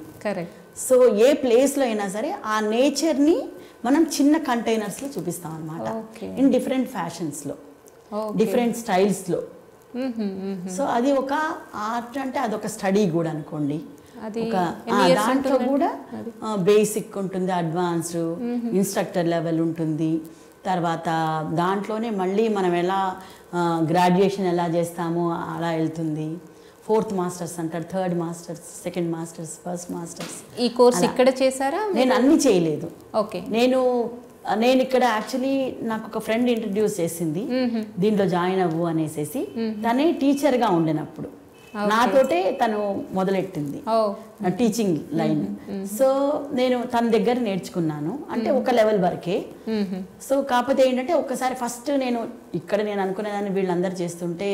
సో ఏ ప్లేస్లో అయినా సరే ఆ నేచర్ని మనం చిన్న కంటైనర్స్లో చూపిస్తాం అనమాట, ఇన్ డిఫరెంట్ ఫ్యాషన్స్లో, డిఫరెంట్ స్టైల్స్లో. సో అది ఒక ఆర్ట్ అంటే అదొక స్టడీ కూడా అనుకోండి. దాంట్లో కూడా బేసిక్ ఉంటుంది, అడ్వాన్స్డ్, ఇన్స్ట్రక్టర్ లెవెల్ ఉంటుంది. తర్వాత దాంట్లోనే మళ్ళీ మనం ఎలా గ్రాడ్యుయేషన్ ఎలా చేస్తామో అలా వెళ్తుంది. 4th మాస్టర్స్ అంటారు, 3rd masters, 2nd masters, 1st masters. ఈ కోర్స్ ఇక్కడ చేశారా? నేను అన్ని చేయలేదు. ఓకే. నేను ఇక్కడ యాక్చువల్లీ నాకు ఒక ఫ్రెండ్ ఇంట్రడ్యూస్ చేసింది, దీంట్లో జాయిన్ అవ్వు అనేసి. తనే టీచర్గా ఉండినప్పుడు నాతోటే తను మొదలెట్టింది టీచింగ్ లైన్. సో నేను తన దగ్గర నేర్చుకున్నాను, అంటే ఒక లెవెల్ వరకే. సో కాకపోతే ఏంటంటే ఒకసారి ఫస్ట్ నేను అనుకునేదాన్ని వీళ్ళందరూ చేస్తుంటే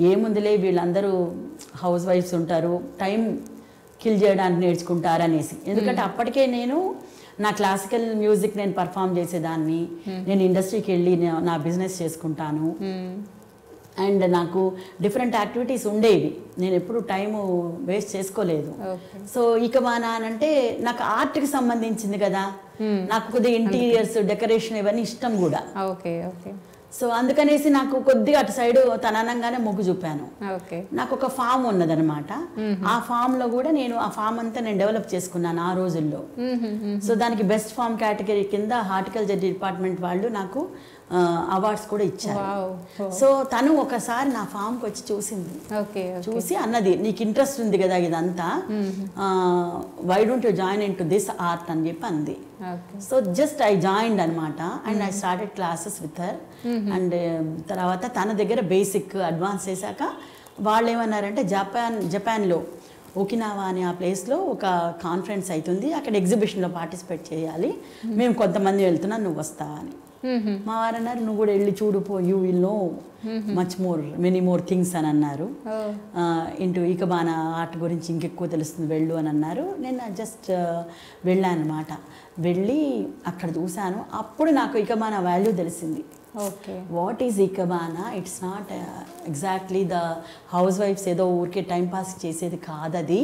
ఏముందిలే వీళ్ళందరూ హౌస్ వైఫ్స్ ఉంటారు, టైం కిల్ చేయడానికి నేర్చుకుంటారు అనేసి. ఎందుకంటే అప్పటికే నేను నా క్లాసికల్ మ్యూజిక్ నేను పర్ఫామ్ చేసేదాన్ని, నేను ఇండస్ట్రీకి వెళ్ళి నా బిజినెస్ చేసుకుంటాను, అండ్ నాకు డిఫరెంట్ యాక్టివిటీస్ ఉండేవి, నేను ఎప్పుడు టైము వేస్ట్ చేసుకోలేదు. సో ఇకబానా అంటే నాకు ఆర్ట్కి సంబంధించింది కదా, నాకు కొద్దిగా ఇంటీరియర్స్, డెకరేషన్ ఇవన్నీ ఇష్టం కూడా. సో అందుకనేసి నాకు కొద్దిగా అటు సైడ్ తననంగానే మొగ్గు చూపాను. నాకు ఒక ఫామ్ ఉన్నదనమాట, ఆ ఫామ్ లో కూడా నేను ఆ ఫామ్ అంతా నేను డెవలప్ చేసుకున్నాను ఆ రోజుల్లో. సో దానికి బెస్ట్ ఫామ్ కేటగిరీ కింద హార్టికల్చర్ డిపార్ట్మెంట్ వాళ్ళు నాకు అవార్డ్స్ కూడా ఇచ్చారు. సో తను ఒకసారి నా ఫామ్కి వచ్చి చూసింది, చూసి అన్నది నీకు ఇంట్రెస్ట్ ఉంది కదా ఇదంతా, why don't you join in to this art అని చెప్పి అంది. సో జస్ట్ ఐ జాయిన్డ్ అనమాట, and I started classes with her. And తర్వాత తన దగ్గర బేసిక్ అడ్వాన్స్ చేశాక వాళ్ళు ఏమన్నారంటే జపాన్లో ఓకినావా అనే ఆ ప్లేస్లో ఒక కాన్ఫరెన్స్ అవుతుంది, అక్కడ ఎగ్జిబిషన్లో పార్టిసిపేట్ చేయాలి, మేము కొంతమంది వెళ్తున్నాం, నువ్వు వస్తావా అని. మా వారు అన్నారు నువ్వు కూడా వెళ్ళి చూడుపో, you will know much more, many more things అని అన్నారు. ఇంటూ ఇకబానా ఆర్ట్ గురించి ఇంకెక్కువ తెలుస్తుంది వెళ్ళు అని అన్నారు. నేను జస్ట్ వెళ్ళాను అనమాట. వెళ్ళి అక్కడ చూశాను, అప్పుడు నాకు ఇకబానా వాల్యూ తెలిసింది. What is ikebana? It's not exactly the హౌస్ వైఫ్స్ ఏదో ఊరికే టైంపాస్ చేసేది కాదది.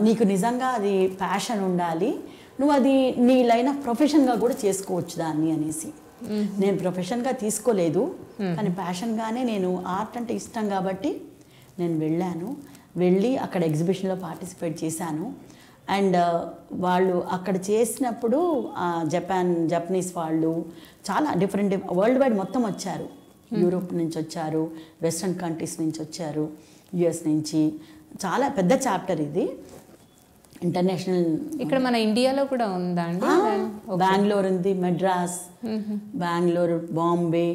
నీకు నిజంగా అది ప్యాషన్ ఉండాలి, నువ్వు అది నీ లైన్ ఆఫ్ ప్రొఫెషన్గా కూడా చేసుకోవచ్చు దాన్ని అనేసి. నేను ప్రొఫెషన్గా తీసుకోలేదు, కానీ ప్యాషన్గానే నేను ఆర్ట్ అంటే ఇష్టం కాబట్టి నేను వెళ్ళి అక్కడ ఎగ్జిబిషన్లో పార్టిసిపేట్ చేశాను. అండ్ వాళ్ళు అక్కడ చేసినప్పుడు జపనీస్ వాళ్ళు చాలా డిఫరెంట్ వరల్డ్ వైడ్ మొత్తం వచ్చారు, యూరోప్ నుంచి వచ్చారు, వెస్ట్రన్ కంట్రీస్ నుంచి వచ్చారు, యుఎస్ నుంచి. చాలా పెద్ద చాప్టర్ ఇది, ఇంటర్నేషనల్. ఇక్కడ మన ఇండియాలో కూడా ఉందా అండి? బెంగళూరు ఉంది, మెడ్రాస్, బెంగళూరు, బాంబే,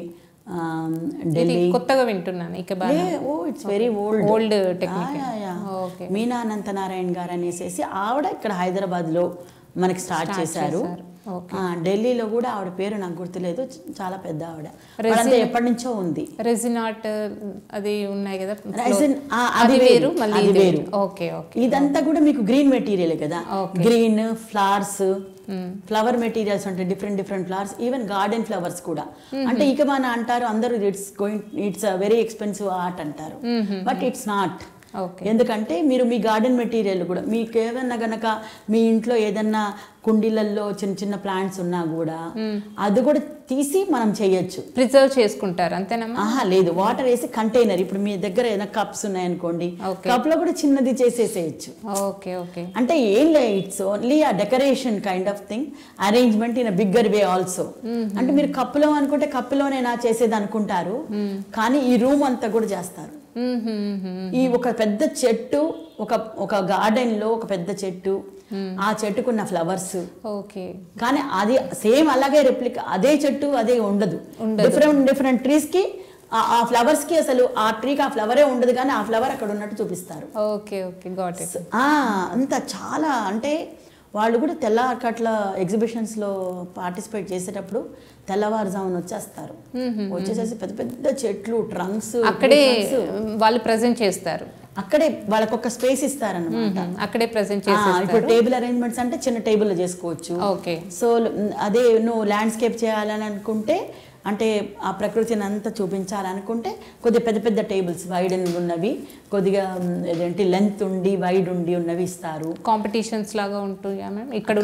ఢిల్లీ. కొత్తగా వింటున్నాను. It's very old technique. Meena Ananthanarayana గారు అనేసి ఆవిడ ఇక్కడ హైదరాబాద్లో మనకి స్టార్ట్ చేశారు. ఢిల్లీలో కూడా ఆవిడ పేరు నాకు గుర్తులేదు, చాలా పెద్ద ఆవిడ, ఎప్పటి నుంచో ఉంది. రెజిన్ ఆర్ట్ అది ఉన్నాయి కదా, అది వేరు. ఇదంతా కూడా మీకు గ్రీన్ మెటీరియల్ కదా, గ్రీన్ ఫ్లవర్స్, ఫ్లవర్ మెటీరియల్స్ ఉంటాయి, different flowers, even garden flowers కూడా. అంటే ఇకబానా అంటారు అందరూ ఇట్స్ వెరీ ఎక్స్పెన్సివ్ ఆర్ట్ అంటారు, బట్ ఇట్స్ నాట్. ఎందుకంటే మీరు మీ గార్డెన్ మెటీరియల్ కూడా మీకు ఏదన్నా గనక మీ ఇంట్లో ఏదన్నా కుండీలలో చిన్న ప్లాంట్స్ ఉన్నా కూడా అది కూడా తీసి మనం చేయొచ్చు, ప్రిజర్వ్ చేసుకుంటారు అంతేనా? లేదు, వాటర్ వేసి కంటైనర్, ఇప్పుడు మీ దగ్గర ఏదైనా కప్స్ ఉన్నాయనుకోండి, కప్ లో కూడా చిన్నది చేసేసేయచ్చు. అంటే ఏం లేదు, ఇట్స్ ఓన్లీ ఆ decoration kind of thing, arrangement in bigger way also. అంటే మీరు కప్పులో అనుకుంటే కప్పులోనే నా చేసేది అనుకుంటారు, కానీ ఈ రూమ్ అంతా కూడా చేస్తారు. ఈ ఒక పెద్ద చెట్టు, ఒక గార్డెన్ లో ఒక పెద్ద చెట్టు, ఆ చెట్టుకున్న ఫ్లవర్స్, కానీ అది సేమ్ అలాగే రెప్లికా, అదే చెట్టు అదే ఉండదు. డిఫరెంట్ ట్రీస్ కి ఆ ఫ్లవర్స్కి అసలు ఆ ట్రీకి ఆ ఫ్లవరే ఉండదు, కానీ ఆ ఫ్లవర్ అక్కడ ఉన్నట్టు చూపిస్తారు. Okay okay got it. అంత చాలా అంటే వాళ్ళు కూడా తెల్లవారుకట్ల ఎగ్జిబిషన్స్లో పార్టిసిపేట్ చేసేటప్పుడు తెల్లవారుజామున వచ్చేస్తారు. వచ్చేసేసి పెద్ద పెద్ద చెట్లు ట్రంక్స్ అక్కడే వాళ్ళు ప్రజెంట్ చేస్తారు, అక్కడే వాళ్ళకి ఒక స్పేస్ ఇస్తారన్నమాట, అక్కడే ప్రజెంట్ చేస్తారు. ఇప్పుడు టేబుల్ అరేంజ్మెంట్స్ అంటే చిన్న టేబుల్ చేసుకోవచ్చు. ఓకే. సో అదే నువ్వు ల్యాండ్స్కేప్ చేయాలని అనుకుంటే, అంటే ఆ ప్రకృతిని అంతా చూపించాలనుకుంటే కొద్దిగా పెద్ద పెద్ద టేబుల్స్ వైడ్ ఉన్నవి, కొద్దిగా ఏదేంటి లెంత్ ఉండి వైడ్ ఉండి ఉన్నవి ఇస్తారు. కాంపిటీషన్స్ లాగా ఉంటుందా మ్యామ్ ఇక్కడ?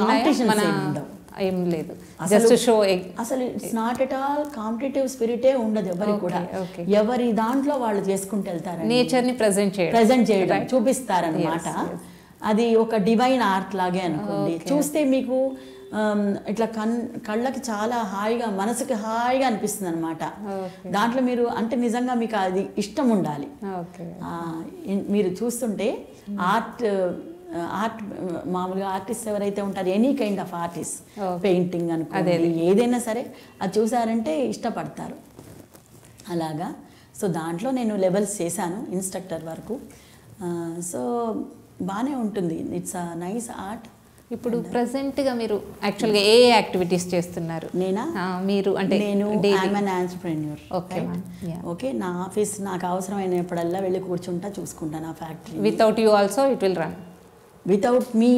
ఏం లేదు, జస్ట్ షో. అసలు it's not at all competitive స్పిరిటే ఉండదు ఎవరికి కూడా. ఎవరి దాంట్లో వాళ్ళు చేసుకుంటూ వెళ్తారు, నేచర్ ని ప్రెజెంట్ చేయడం చూపిస్తారన్నమాట. అది ఒక డివైన్ ఆర్ట్ లాగే అనుకోండి. చూస్తే మీకు ఇట్లా కళ్ళకి చాలా హాయిగా, మనసుకి హాయిగా అనిపిస్తుంది అనమాట. దాంట్లో మీరు అంటే నిజంగా మీకు అది ఇష్టం ఉండాలి. మీరు చూస్తుంటే ఆర్ట్ మామూలుగా ఆర్టిస్ట్ ఎవరైతే ఉంటారో, any kind of artist, painting అనుకోండి ఏదైనా సరే, అది చూసారంటే ఇష్టపడతారు అలాగా. సో దాంట్లో నేను లెవెల్స్ చేశాను ఇన్స్ట్రక్టర్ వరకు. సో బాగానే ఉంటుంది, ఇట్స్ అ నైస్ ఆర్ట్. ఇప్పుడు ప్రెసెంట్గా మీరు యాక్చువల్గా ఏ యాక్టివిటీస్ చేస్తున్నారు? నేనా? మీరు అంటే నేను ఐఎమ్ అన్ ఆంట్రప్రెన్యూర్. ఓకే, నా ఆఫీస్ నాకు అవసరమైనప్పుడల్లా వెళ్ళి కూర్చుంటా, చూసుకుంటాను ఆ factory. Without you also it will run? Without me,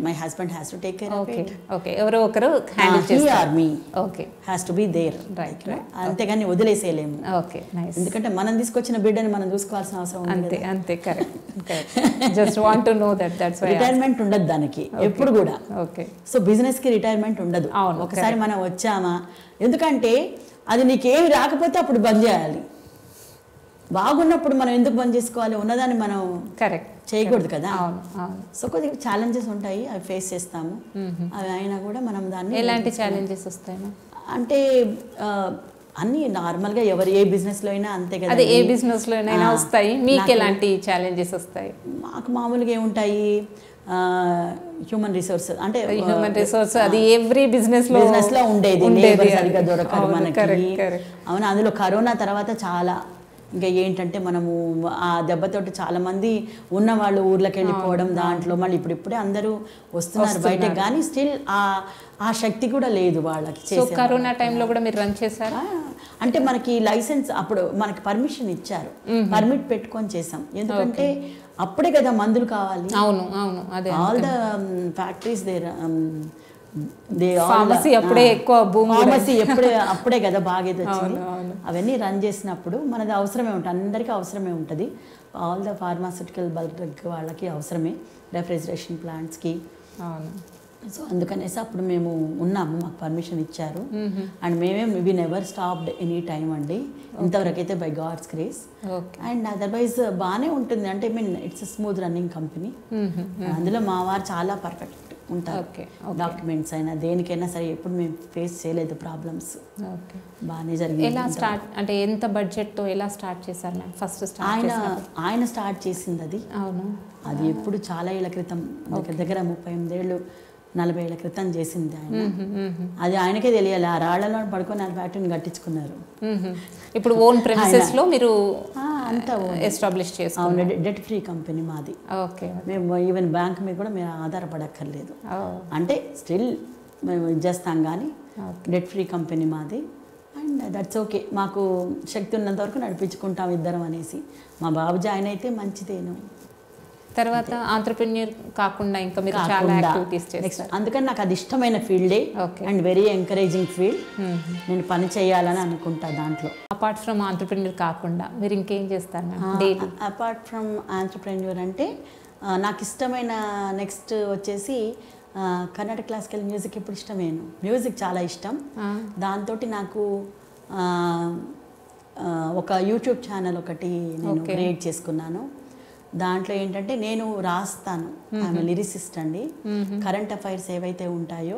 my husband has to take care of it. Okay, ఎవరో ఒకరు హ్యాండిల్ చేస్తారు. He or me. Okay. Has to be there. Right. అంతేగాని వదిలేసేయలేము. Okay, nice. ఎందుకంటే మనం తీసుకొచ్చిన బిడ్డని మనం చూసుకోవాల్సిన అవసరం ఉంది. అంతే correct. Just want to know that's why. Retirement ఉండదు దానికి ఎప్పుడు కూడా. ఓకే. సో బిజినెస్ కి రిటైర్మెంట్ ఉండదు. ఒకసారి మనం వచ్చామా, ఎందుకంటే అది నీకేమి రాకపోతే అప్పుడు బంద్ చేయాలి. బాగున్నప్పుడు మనం ఎందుకు బంద్ చేసుకోవాలి? ఉన్నదాన్ని మనం కరెక్ట్ చేయకూడదు కదా. సో కొద్దిగా ఛాలెంజెస్ ఉంటాయి, అవి ఫేస్ చేస్తాము. అవి అయినా కూడా మనం దాన్ని. ఎలాంటి ఛాలెంజెస్ వస్తాయి అంటే అన్ని నార్మల్గా ఏ బిజినెస్లో అయినా అంతే కదా. అదే ఏ బిజినెస్లో అయినా వస్తాయి. మీకు ఎలాంటి ఛాలెంజెస్ వస్తాయి? మాకు మామూలుగా ఏముంటాయి, హ్యూమన్ రిసోర్స్ అంటే హ్యూమన్ రిసోర్స్ అది ఎవ్రీ బిజినెస్ లో ఉండేది. సరిగ్గా దొరకదు మనకి. అవును, అందులో కరోనా తర్వాత చాలా ఇంకా ఏంటంటే మనము ఆ దెబ్బతోటి చాలామంది ఉన్నవాళ్ళు ఊర్లోకి వెళ్ళిపోవడం, దాంట్లో మళ్ళీ ఇప్పుడిప్పుడే అందరూ వస్తున్నారు బయటకు, కానీ స్టిల్ ఆ శక్తి కూడా లేదు వాళ్ళకి. కరోనా టైంలో కూడా మీరు రన్ చేశారా? అంటే మనకి లైసెన్స్ అప్పుడు మనకి పర్మిషన్ ఇచ్చారు, పర్మిట్ పెట్టుకొని చేసాం. ఎందుకంటే అప్పుడే కదా మందులు కావాలి. అవును అవును, అదే all the factories there pharmacy అప్పుడే ఎక్కువ ఫార్మసీ అప్పుడే కదా బాగా వచ్చింది. అవన్నీ రన్ చేసినప్పుడు మనది అవసరమే ఉంటుంది, అందరికీ అవసరమే ఉంటుంది. All the pharmaceutical bulk drug వాళ్ళకి అవసరమే, రెఫ్రిజరేషన్ ప్లాంట్స్కి. సో అందుకనేసి అప్పుడు మేము ఉన్నాము, మాకు పర్మిషన్ ఇచ్చారు. And we never stopped any time అండి, ఇంతవరకు అయితే by god's grace. And otherwise బాగానే ఉంటుంది. అంటే ఇట్స్ స్మూత్ రన్నింగ్ కంపెనీ. అందులో మా వారు చాలా పర్ఫెక్ట్ ఉంటారు. డాక్యుమెంట్స్ అయినా దేనికైనా సరే ఎప్పుడు మేము ఫేస్ చేయలేదు ప్రాబ్లమ్స్. బాగానే జరిగింది. ఎలా స్టార్ట్ అంటే ఎంత బడ్జెట్తో ఎలా స్టార్ట్ చేశారు మ్యామ్? ఫస్ట్ ఆయన స్టార్ట్ చేసింది అది. అవును, అది ఎప్పుడు చాలా ఏళ్ళ క్రితం, దగ్గర 38 ఏళ్ళు 40 ఏళ్ళ క్రితం చేసింది ఆయన. అది ఆయనకే తెలియాలి. ఆ రాళ్లలో పడుకొని ఆ ఫ్యాక్టరీని కట్టించుకున్నారు. ఇప్పుడు ఓన్ ప్రెమిసెస్ లో మీరు అంతా ఎస్టాబ్లిష్ చేస్తారు? అవును, డెట్ ఫ్రీ కంపెనీ మాది. ఓకే, మేము ఈవెన్ బ్యాంక్ మీద కూడా మేము ఆధారపడక్కర్లేదు. అంటే స్టిల్ మేము ఇచ్చేస్తాం, కానీ డెట్ ఫ్రీ కంపెనీ మాది. అండ్ దట్స్ ఓకే, మాకు శక్తి ఉన్నంత వరకు నడిపించుకుంటాం ఇద్దరం అనేసి. మా బాబు జాయిన్ అయితే మంచిదేను. తర్వాత ఆంట్రప్రెన్యూర్ కాకుండా ఇంకా మీరు చాలా యాక్టివిటీస్ చేస్తారు. అందుకని నాకు అది ఇష్టమైన ఫీల్డే అండ్ వెరీ ఎంకరేజింగ్ ఫీల్డ్. నేను పని చేయాలని అనుకుంటా దాంట్లో. అపార్ట్ ఫ్రమ్ ఆంట్రప్రెన్యూర్ కాకుండా మీరు ఇంకేం చేస్తారు? అపార్ట్ ఫ్రమ్ ఆంట్రప్రెన్యూర్ అంటే నాకు ఇష్టమైన నెక్స్ట్ వచ్చేసి కర్ణాటక క్లాసికల్ మ్యూజిక్. ఇప్పుడు ఇష్టమేను, మ్యూజిక్ చాలా ఇష్టం. దాంతో నాకు ఒక యూట్యూబ్ ఛానల్ ఒకటి నేను క్రియేట్ చేసుకున్నాను. దాంట్లో ఏంటంటే నేను రాస్తాను, ఆమె లిరిసిస్ట్ అండి. కరెంట్ అఫైర్స్ ఏవైతే ఉంటాయో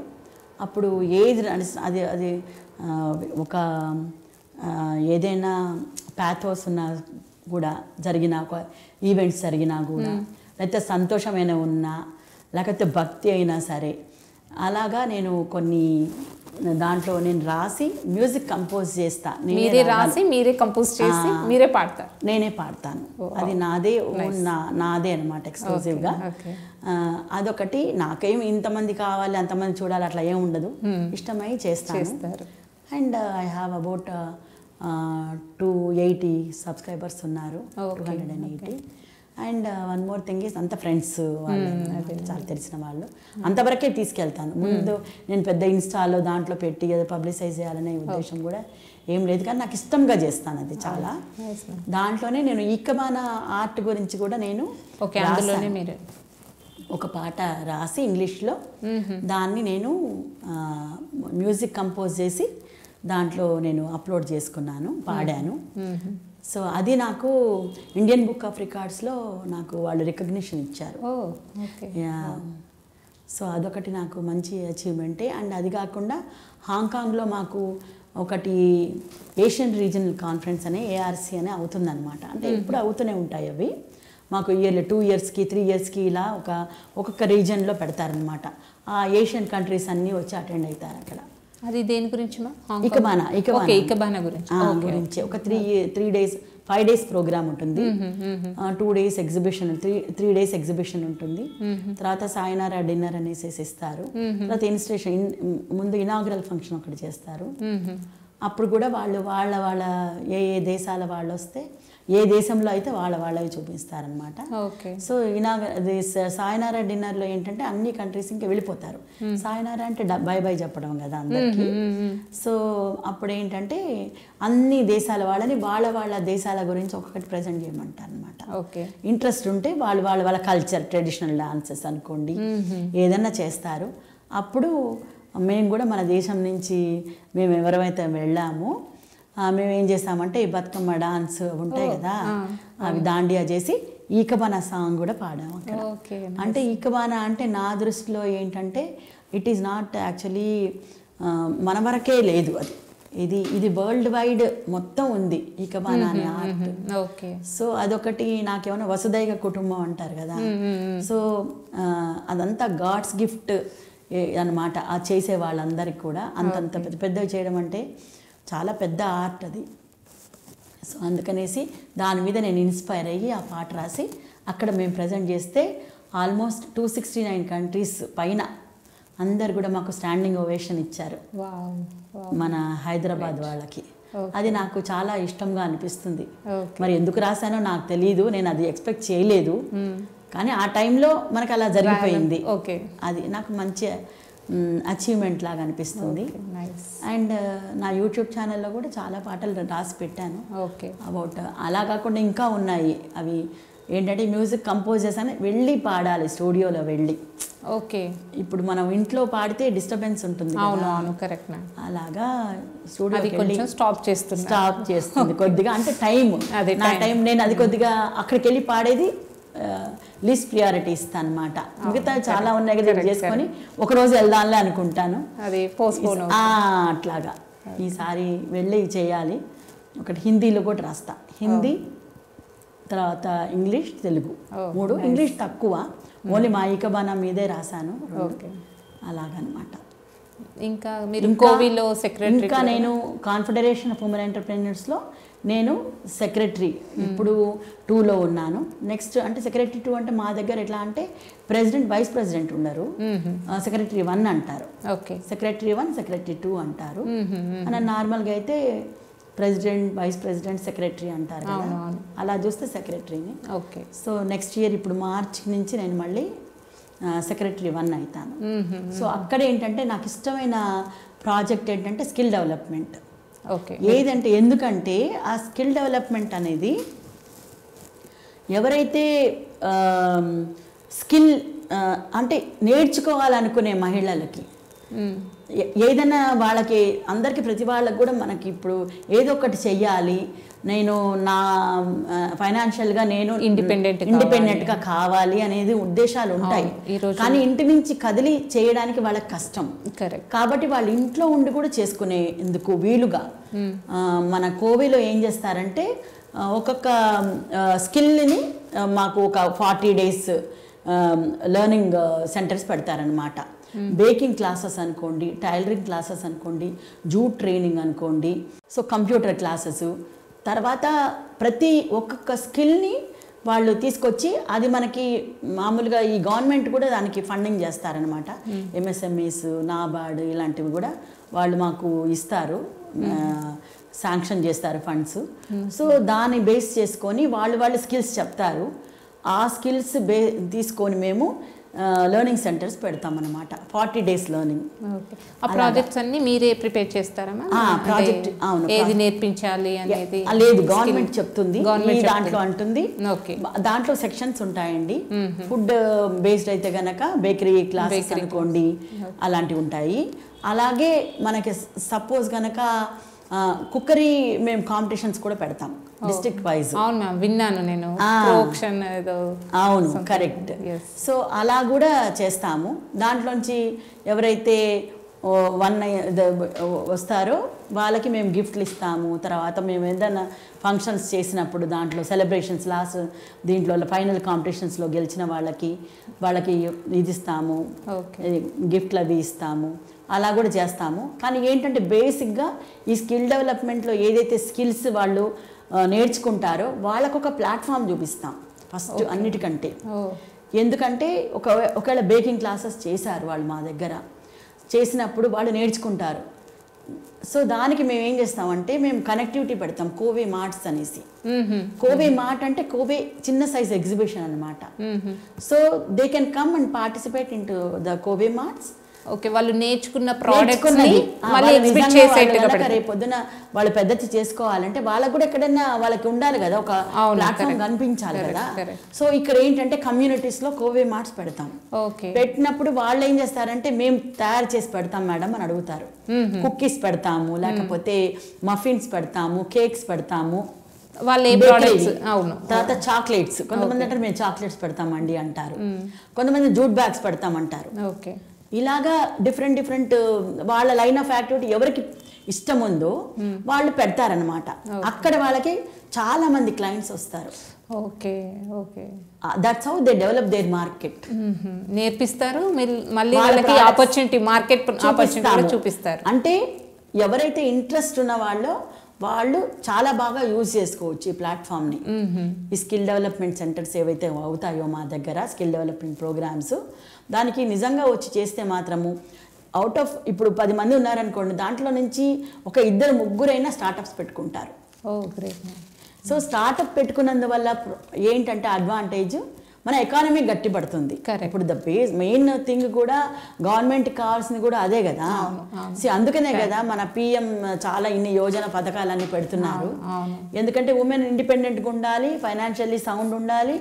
అప్పుడు ఏది అది అది ఒక ఏదైనా ప్యాథోస్ ఉన్నా కూడా, జరిగిన ఒక ఈవెంట్స్ జరిగినా కూడా, లేకపోతే సంతోషమైన ఉన్నా, లేకపోతే భక్తి అయినా సరే, అలాగా నేను కొన్ని దాంట్లో నేను రాసి మ్యూజిక్ కంపోజ్ చేస్తా, మీరే రాసి మీరే కంపోజ్ చేసి మీరే పాడతారు? నేనే పాడతాను. అది నాదే నాదే అనమాట, ఎక్స్క్లూజివ్గా. అదొకటి. నాకేం ఇంతమంది కావాలి అంతమంది చూడాలి అట్లా ఏం ఉండదు, ఇష్టమై చేస్తాను. And I have about 280 subscribers ఉన్నారు, 280. And one more thing is అంత ఫ్రెండ్స్ వాళ్ళు, చాలా తెలిసిన వాళ్ళు, అంతవరకే తీసుకెళ్తాను. ముందు నేను పెద్ద ఇన్స్టాలో దాంట్లో పెట్టి ఏదో పబ్లిసైజ్ చేయాలనే ఉద్దేశం కూడా ఏం లేదు, కానీ నాకు ఇష్టంగా చేస్తాను అది చాలా. దాంట్లోనే నేను ఈకబాన ఆర్ట్ గురించి కూడా నేను ఒక పాట రాసి ఇంగ్లీష్లో, దాన్ని నేను మ్యూజిక్ కంపోజ్ చేసి దాంట్లో నేను అప్లోడ్ చేసుకున్నాను, పాడాను. సో అది నాకు ఇండియన్ బుక్ ఆఫ్ రికార్డ్స్లో నాకు వాళ్ళు రికగ్నిషన్ ఇచ్చారు. సో అదొకటి నాకు మంచి అచీవ్మెంటే. అండ్ అది కాకుండా హాంకాంగ్లో మాకు ఒకటి ఏషియన్ రీజనల్ కాన్ఫరెన్స్ అనే ఏఆర్సి అనే అవుతుందన్నమాట. అంటే ఇప్పుడు అవుతూనే ఉంటాయి అవి, మాకు ఇయర్లీ 2 ఇయర్స్కి 3 ఇయర్స్కి ఇలా ఒక్కొక్క రీజన్లో పెడతారనమాట. ఆ ఏషియన్ కంట్రీస్ అన్నీ వచ్చి అటెండ్ అవుతారు అక్కడ. అది దేని గురించి? ఇకబానా గురించి ఒక 3 days 5 days ప్రోగ్రామ్ ఉంటుంది. 2 days ఎగ్జిబిషన్, 3 days ఎగ్జిబిషన్ ఉంటుంది. తర్వాత సాయనారా డిన్నర్ అనేసి ఇస్తారు. తర్వాత ఇన్స్టేషన్ ముందు ఇనాగ్రల్ ఫంక్షన్ ఒకటి చేస్తారు. అప్పుడు కూడా వాళ్ళ ఏ దేశాల వాళ్ళు వస్తే, ఏ దేశంలో అయితే వాళ్ళవి చూపిస్తారనమాట. సో సాయనారా డిన్నర్లో ఏంటంటే అన్ని కంట్రీస్ ఇంకా వెళ్ళిపోతారు. సాయనారా అంటే బై బై చెప్పడం కదా అందరికి. సో అప్పుడు ఏంటంటే అన్ని దేశాల వాళ్ళని వాళ్ళ దేశాల గురించి ఒక్కొక్కటి ప్రజెంట్ చేయమంటారు అనమాట. ఇంట్రెస్ట్ ఉంటే వాళ్ళ కల్చర్, ట్రెడిషనల్ డాన్సెస్ అనుకోండి, ఏదన్నా చేస్తారు. అప్పుడు మేము కూడా మన దేశం నుంచి మేము ఎవరైతే వెళ్ళామో మేము ఏం చేసామంటే ఈ బతుకమ్మ డాన్స్ ఉంటాయి కదా, అవి దాండియా చేసి ఈకబానా సాంగ్ కూడా పాడాము అక్కడ. అంటే ఈకబానా అంటే నా దృష్టిలో ఏంటంటే ఇట్ ఈస్ నాట్ యాక్చువల్లీ మన వరకే లేదు, ఇది వరల్డ్ వైడ్ మొత్తం ఉంది ఈకబానా అనే ఆర్ట్. సో అదొకటి నాకేమైనా వసుదైక కుటుంబం అంటారు కదా, సో అదంతా గాడ్స్ గిఫ్ట్ అన్నమాట. ఆ చేసే వాళ్ళందరికీ కూడా అంతంత పెద్దవి చేయడం అంటే చాలా పెద్ద ఆర్ట్ అది. సో అందుకనేసి దాని మీద నేను ఇన్స్పైర్ అయ్యి ఆ పాట రాసి అక్కడ మేము ప్రజెంట్ చేస్తే ఆల్మోస్ట్ 269 కంట్రీస్ పైన అందరు కూడా మాకు స్టాండింగ్ ఓవేషన్ ఇచ్చారు, మన హైదరాబాద్ వాళ్ళకి. అది నాకు చాలా ఇష్టంగా అనిపిస్తుంది. మరి ఎందుకు రాశానో నాకు తెలియదు, నేను అది ఎక్స్పెక్ట్ చేయలేదు, కానీ ఆ టైంలో మనకు అలా జరిగిపోయింది. అది నాకు మంచి అచీవ్మెంట్ లాగా అనిపిస్తుంది. అండ్ నా యూట్యూబ్ ఛానల్లో కూడా చాలా పాటలు రాసి పెట్టాను అబౌట్. అలా కాకుండా ఇంకా ఉన్నాయి, అవి ఏంటంటే మ్యూజిక్ కంపోజ్ చేసాను, వెళ్ళి పాడాలి స్టూడియోలో వెళ్ళి. ఇప్పుడు మనం ఇంట్లో పాడితే డిస్టర్బెన్స్ ఉంటుంది, అలాగా స్టూడియో స్టాప్ చేస్తుంది కొద్దిగా. అంటే టైం నేను అది కొద్దిగా అక్కడికి వెళ్ళి పాడేది లీస్ట్ ప్రియారిటీ ఇస్తాను అనమాట. మిగతా చాలా ఉన్నాయి కదా చేసుకొని ఒకరోజు వెళ్దాంలే అనుకుంటాను, అట్లాగా. ఈసారి వెళ్ళి చేయాలి. ఒకటి హిందీలో కూడా రాస్తా, హిందీ తర్వాత ఇంగ్లీష్, తెలుగు 3. ఇంగ్లీష్ తక్కువ, ఓన్లీ మా ఈకబానా మీదే రాశాను, అలాగనమాట. ఇంకా మీరు కోవిలో సెక్రటరీ, ఇంకా నేను కాన్ఫెడరేషన్ ఆఫ్ ఉమెన్ ఎంటర్‌ప్రెన్యూర్స్లో నేను సెక్రటరీ ఇప్పుడు 2లో ఉన్నాను. నెక్స్ట్ అంటే సెక్రటరీ 2 అంటే మా దగ్గర ఎట్లా అంటే ప్రెసిడెంట్, వైస్ ప్రెసిడెంట్ ఉండరు, సెక్రటరీ 1 అంటారు. సెక్రటరీ 1, సెక్రటరీ 2 అంటారు. అలా నార్మల్గా అయితే ప్రెసిడెంట్, వైస్ ప్రెసిడెంట్, సెక్రటరీ అంటారు కదా, అలా చూస్తే సెక్రటరీని. సో నెక్స్ట్ ఇయర్ ఇప్పుడు మార్చ్ నుంచి నేను మళ్ళీ సెక్రటరీ 1 అవుతాను. సో అక్కడ ఏంటంటే నాకు ఇష్టమైన ప్రాజెక్ట్ ఏంటంటే స్కిల్ డెవలప్మెంట్. ఏదంటే ఎందుకంటే ఆ స్కిల్ డెవలప్మెంట్ అనేది ఎవరైతే స్కిల్ అంటే నేర్చుకోవాలనుకునే మహిళలకి, ఏదైనా వాళ్ళకి అందరికీ ప్రతి వాళ్ళకి కూడా మనకి ఇప్పుడు ఏదో ఒకటి చెయ్యాలి, నేను నా ఫైనాన్షియల్గా నేను ఇండిపెండెంట్గా కావాలి అనేది ఉద్దేశాలు ఉంటాయి, కానీ ఇంటి నుంచి కదిలి చేయడానికి వాళ్ళకి కష్టం. కాబట్టి వాళ్ళు ఇంట్లో ఉండి కూడా చేసుకునే ఎందుకు వీలుగా మన కోవిలో ఏం చేస్తారంటే ఒక్కొక్క స్కిల్ని మాకు ఒక 40 days లెర్నింగ్ సెంటర్స్ పెడతారనమాట. బేకింగ్ క్లాసెస్ అనుకోండి, టైలరింగ్ క్లాసెస్ అనుకోండి, జూట్ ట్రైనింగ్ అనుకోండి, సో కంప్యూటర్ క్లాసెస్, తర్వాత ప్రతి ఒక్కొక్క స్కిల్ని వాళ్ళు తీసుకొచ్చి అది మనకి మామూలుగా ఈ గవర్నమెంట్ కూడా దానికి ఫండింగ్ చేస్తారనమాట. ఎంఎస్ఎంఈస్, నాబార్డ్ ఇలాంటివి కూడా వాళ్ళు మాకు ఇస్తారు, శాంక్షన్ చేస్తారు ఫండ్స్. సో దాన్ని బేస్ చేసుకొని వాళ్ళు స్కిల్స్ చెప్తారు. ఆ స్కిల్స్ తీసుకొని మేము లెర్నింగ్ సెంటర్స్ పెడతామన్నమాట. 40 days learning. ఆ ప్రాజెక్ట్స్ అన్ని మీరే ప్రిపేర్ చేస్తారా? ప్రాజెక్ట్ ఏది నేర్పించాలి అనేది లేదు, గవర్నమెంట్ చెప్తుంది. దాంట్లో అంటుంది, దాంట్లో సెక్షన్స్ ఉంటాయండి. ఫుడ్ బేస్డ్ అయితే గనక బేకరీ క్లాసెస్ అనుకోండి, అలాంటివి ఉంటాయి. అలాగే మనకి సపోజ్ గనక కుక్కరీ మేము కాంపిటీషన్స్ కూడా పెడతాం డిస్ట్రిక్ట్ వైజ్. అవును మ్యామ్, విన్నాను నేను. అవును, కరెక్ట్. సో అలా కూడా చేస్తాము. దాంట్లోంచి ఎవరైతే వస్తారో వాళ్ళకి మేము గిఫ్ట్లు ఇస్తాము. తర్వాత మేము ఏదైనా ఫంక్షన్స్ చేసినప్పుడు దాంట్లో సెలబ్రేషన్స్, దీంట్లో ఫైనల్ కాంపిటీషన్స్లో గెలిచిన వాళ్ళకి ఇది ఇస్తాము, గిఫ్ట్లు అవి ఇస్తాము. అలా కూడా చేస్తాము. కానీ ఏంటంటే బేసిక్గా ఈ స్కిల్ డెవలప్మెంట్లో ఏదైతే స్కిల్స్ వాళ్ళు నేర్చుకుంటారో వాళ్ళకు ఒక ప్లాట్ఫామ్ చూపిస్తాం ఫస్ట్ అన్నిటికంటే. ఎందుకంటే ఒకవేళ బేకింగ్ క్లాసెస్ చేశారు వాళ్ళు మా దగ్గర, చేసినప్పుడు వాళ్ళు నేర్చుకుంటారు. సో దానికి మేము ఏం చేస్తామంటే మేము కనెక్టివిటీ పెడతాం, కోవే మార్ట్స్ అనేసి. కోవే మార్ట్ అంటే కోవే చిన్న సైజ్ ఎగ్జిబిషన్ అనమాట. So they can come and participate in to the కోవే మార్ట్స్. ఓకే, వాళ్ళు నేర్చుకున్న ప్రోడక్ట్స్ రేపు పొద్దున వాళ్ళు పెద్దది చేసుకోవాలంటే వాళ్ళకు కూడా ఎక్కడైనా వాళ్ళకి ఉండాలి కదా, ఒక ప్లాట్ఫామ్ కనిపించాలి కదా. సో ఇక్కడ ఏంటంటే కమ్యూనిటీస్ లో కోవే మార్ట్స్ పెడతాం. పెట్టినప్పుడు వాళ్ళు ఏం చేస్తారంటే మేము తయారు చేసి పెడతాం మేడం అని అడుగుతారు. కుక్కీస్ పెడతాము, లేకపోతే మఫిన్స్ పెడతాము, కేక్స్ పెడతాము, తర్వాత చాక్లెట్స్. కొంతమంది అంటారు మేము చాక్లెట్స్ పెడతామండి అంటారు, కొంతమంది జూట్ బ్యాగ్స్ పెడతామంటారు. ఇలాగా డిఫరెంట్ వాళ్ళ లైన్ ఆఫ్ యాక్టివిటీ ఎవరికి ఇష్టం ఉందో వాళ్ళు పెడతారనమాట. అక్కడ వాళ్ళకి చాలా మంది క్లయింట్స్ వస్తారు. That's how they develop their market. నేర్పిస్తారు, మళ్ళీ వాళ్ళకి ఆపర్చునిటీ, మార్కెట్ ఆపర్చునిటీ చూపిస్తారు. అంటే ఎవరైతే ఇంట్రెస్ట్ ఉన్న వాళ్ళు చాలా బాగా యూజ్ చేసుకోవచ్చు ఈ ప్లాట్ఫామ్ని. ఈ స్కిల్ డెవలప్మెంట్ సెంటర్స్ ఏవైతే అవుతాయో మా దగ్గర స్కిల్ డెవలప్మెంట్ ప్రోగ్రామ్స్, దానికి నిజంగా వచ్చి చేస్తే మాత్రము అవుట్ ఆఫ్ ఇప్పుడు 10 మంది ఉన్నారనుకోండి, దాంట్లో నుంచి ఒక 2-3 స్టార్టప్స్ పెట్టుకుంటారు. సో స్టార్టప్ పెట్టుకున్నందువల్ల ఏంటంటే అడ్వాంటేజ్, మన ఎకానమీ గట్టి పడుతుంది. ఇప్పుడు ద మెయిన్ థింగ్ కూడా గవర్నమెంట్ కావాల్సింది కూడా అదే కదా. అందుకనే కదా మన పిఎం చాలా ఇన్ని యోజన పథకాలన్నీ పెడుతున్నారు. ఎందుకంటే ఉమెన్ ఇండిపెండెంట్గా ఉండాలి, ఫైనాన్షియల్లీ సౌండ్ ఉండాలి,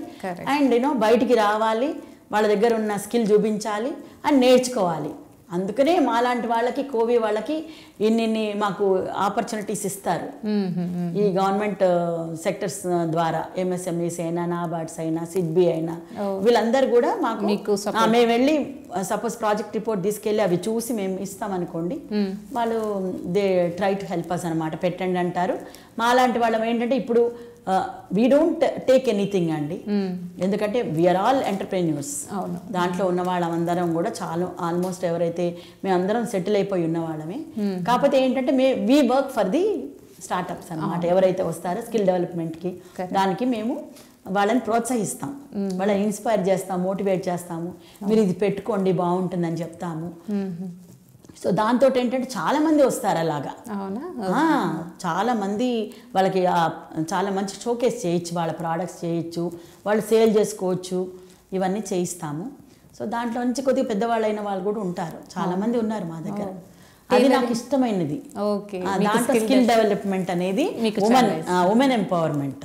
అండ్ బయటికి రావాలి, వాళ్ళ దగ్గర ఉన్న స్కిల్ చూపించాలి అండ్ నేర్చుకోవాలి. అందుకనే మాలాంటి వాళ్ళకి, కోవి వాళ్ళకి ఇన్ని మాకు ఆపర్చునిటీస్ ఇస్తారు ఈ గవర్నమెంట్ సెక్టర్స్ ద్వారా. ఎంఎస్ఎంఈస్ అయినా, నాబార్డ్స్ అయినా, సిడ్బి అయినా, వీళ్ళందరూ కూడా మాకు మేము వెళ్ళి సపోజ్ ప్రాజెక్ట్ రిపోర్ట్ తీసుకెళ్ళి అవి చూసి మేము ఇస్తామనుకోండి, వాళ్ళు they try to help us అనమాట. పెట్టండి అంటారు. మాలాంటి వాళ్ళం ఏంటంటే ఇప్పుడు వీ డోంట్ టేక్ ఎనీథింగ్ అండి, ఎందుకంటే వీఆర్ ఆల్ ఎంటర్ప్రెన్యూర్స్. దాంట్లో ఉన్న వాళ్ళందరం కూడా చాలా ఆల్మోస్ట్ ఎవరైతే మేమందరం సెటిల్ అయిపోయి ఉన్న వాళ్ళమే. కాకపోతే ఏంటంటే we work for the startups అనమాట. ఎవరైతే వస్తారో స్కిల్ డెవలప్మెంట్కి, దానికి మేము వాళ్ళని ప్రోత్సహిస్తాం, వాళ్ళని ఇన్స్పైర్ చేస్తాం, మోటివేట్ చేస్తాము. మీరు ఇది పెట్టుకోండి బాగుంటుందని చెప్తాము. సో దాంతో ఏంటంటే చాలా మంది వస్తారు అలాగా. చాలా మంది వాళ్ళకి చాలా మంచి షోకేస్ చేయొచ్చు, వాళ్ళ ప్రోడక్ట్స్ చేయొచ్చు, వాళ్ళు సేల్ చేసుకోవచ్చు, ఇవన్నీ చేయిస్తాము. సో దాంట్లో నుంచి కొద్దిగా పెద్దవాళ్ళు అయిన వాళ్ళు కూడా ఉంటారు, చాలా మంది ఉన్నారు మా దగ్గర. అది నాకు ఇష్టమైనది. దాంట్లో స్కిల్ డెవలప్మెంట్ అనేది ఉమెన్ ఎంపవర్మెంట్.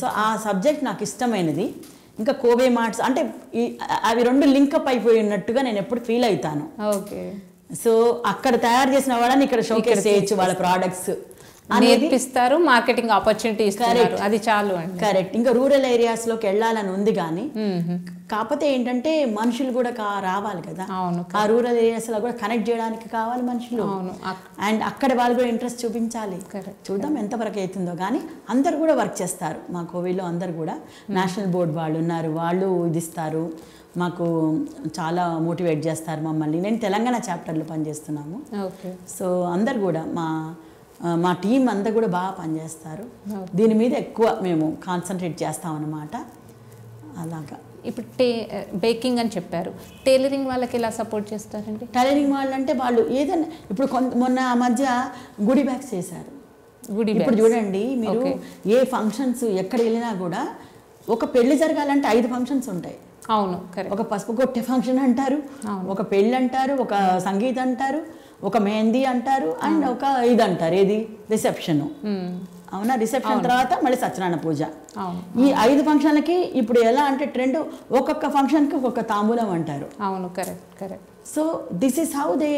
సో ఆ సబ్జెక్ట్ నాకు ఇష్టమైనది. ఇంకా కోవే మార్ట్స్ అంటే అవి 2 లింకప్ అయిపోయి ఉన్నట్టుగా నేను ఎప్పుడు ఫీల్ అవుతాను. సో అక్కడ తయారు చేసిన వాళ్ళని ఇక్కడ షోకేస్ చేయొచ్చు వాళ్ళ ప్రోడక్ట్స్. నేర్పిస్తారు, మార్కెటింగ్ ఆపర్చునిటీ ఇస్తారు, అది చాలు అండి. కరెక్ట్. ఇంకా రూరల్ ఏరియాస్లోకి వెళ్ళాలని ఉంది కానీ కాకపోతే ఏంటంటే మనుషులు కూడా రావాలి కదా. అవును, ఆ రూరల్ ఏరియాస్లో కూడా కనెక్ట్ చేయడానికి కావాలి మనుషులు. అవును, అండ్ అక్కడ వాళ్ళు కూడా ఇంట్రెస్ట్ చూపించాలి. చూద్దాం ఎంతవరకు అవుతుందో. కానీ అందరు కూడా వర్క్ చేస్తారు మా కోవిలో. అందరు కూడా నేషనల్ బోర్డ్ వాళ్ళు ఉన్నారు, వాళ్ళు ఇది ఇస్తారు మాకు, చాలా మోటివేట్ చేస్తారు మమ్మల్ని. నేను తెలంగాణ చాప్టర్లో పనిచేస్తున్నాము. సో అందరు కూడా మా టీం అందరు కూడా బాగా పనిచేస్తారు. దీని మీద ఎక్కువ మేము కాన్సన్ట్రేట్ చేస్తామన్నమాట. అలాగా. ఇప్పుడు బేకింగ్ అని చెప్పారు, టైలరింగ్ వాళ్ళకి ఎలా సపోర్ట్ చేస్తారండి? టైలరింగ్ వాళ్ళు అంటే వాళ్ళు ఏదైనా ఇప్పుడు మొన్న మధ్య గుడి బ్యాగ్స్ చేశారు. ఇప్పుడు చూడండి మీరు, ఏ ఫంక్షన్స్ ఎక్కడ వెళ్ళినా కూడా ఒక పెళ్లి జరగాలంటే 5 ఫంక్షన్స్ ఉంటాయి. అవును, ఒక పసుపు కొట్టే ఫంక్షన్ అంటారు, ఒక పెళ్ళి అంటారు, ఒక సంగీత అంటారు, ఒక మెహందీ అంటారు, అండ్ ఒక ఇది అంటారు, ఏది రిసెప్షన్. అవునా? రిసెప్షన్ తర్వాత మళ్ళీ సత్యనారాయణ పూజ. ఈ 5 ఫంక్షన్లకి ఇప్పుడు ఎలా అంటే ట్రెండ్, ఒక్కొక్క ఫంక్షన్కి ఒక్కొక్క తాంబూలం అంటారు. అవును, correct correct. So this is how they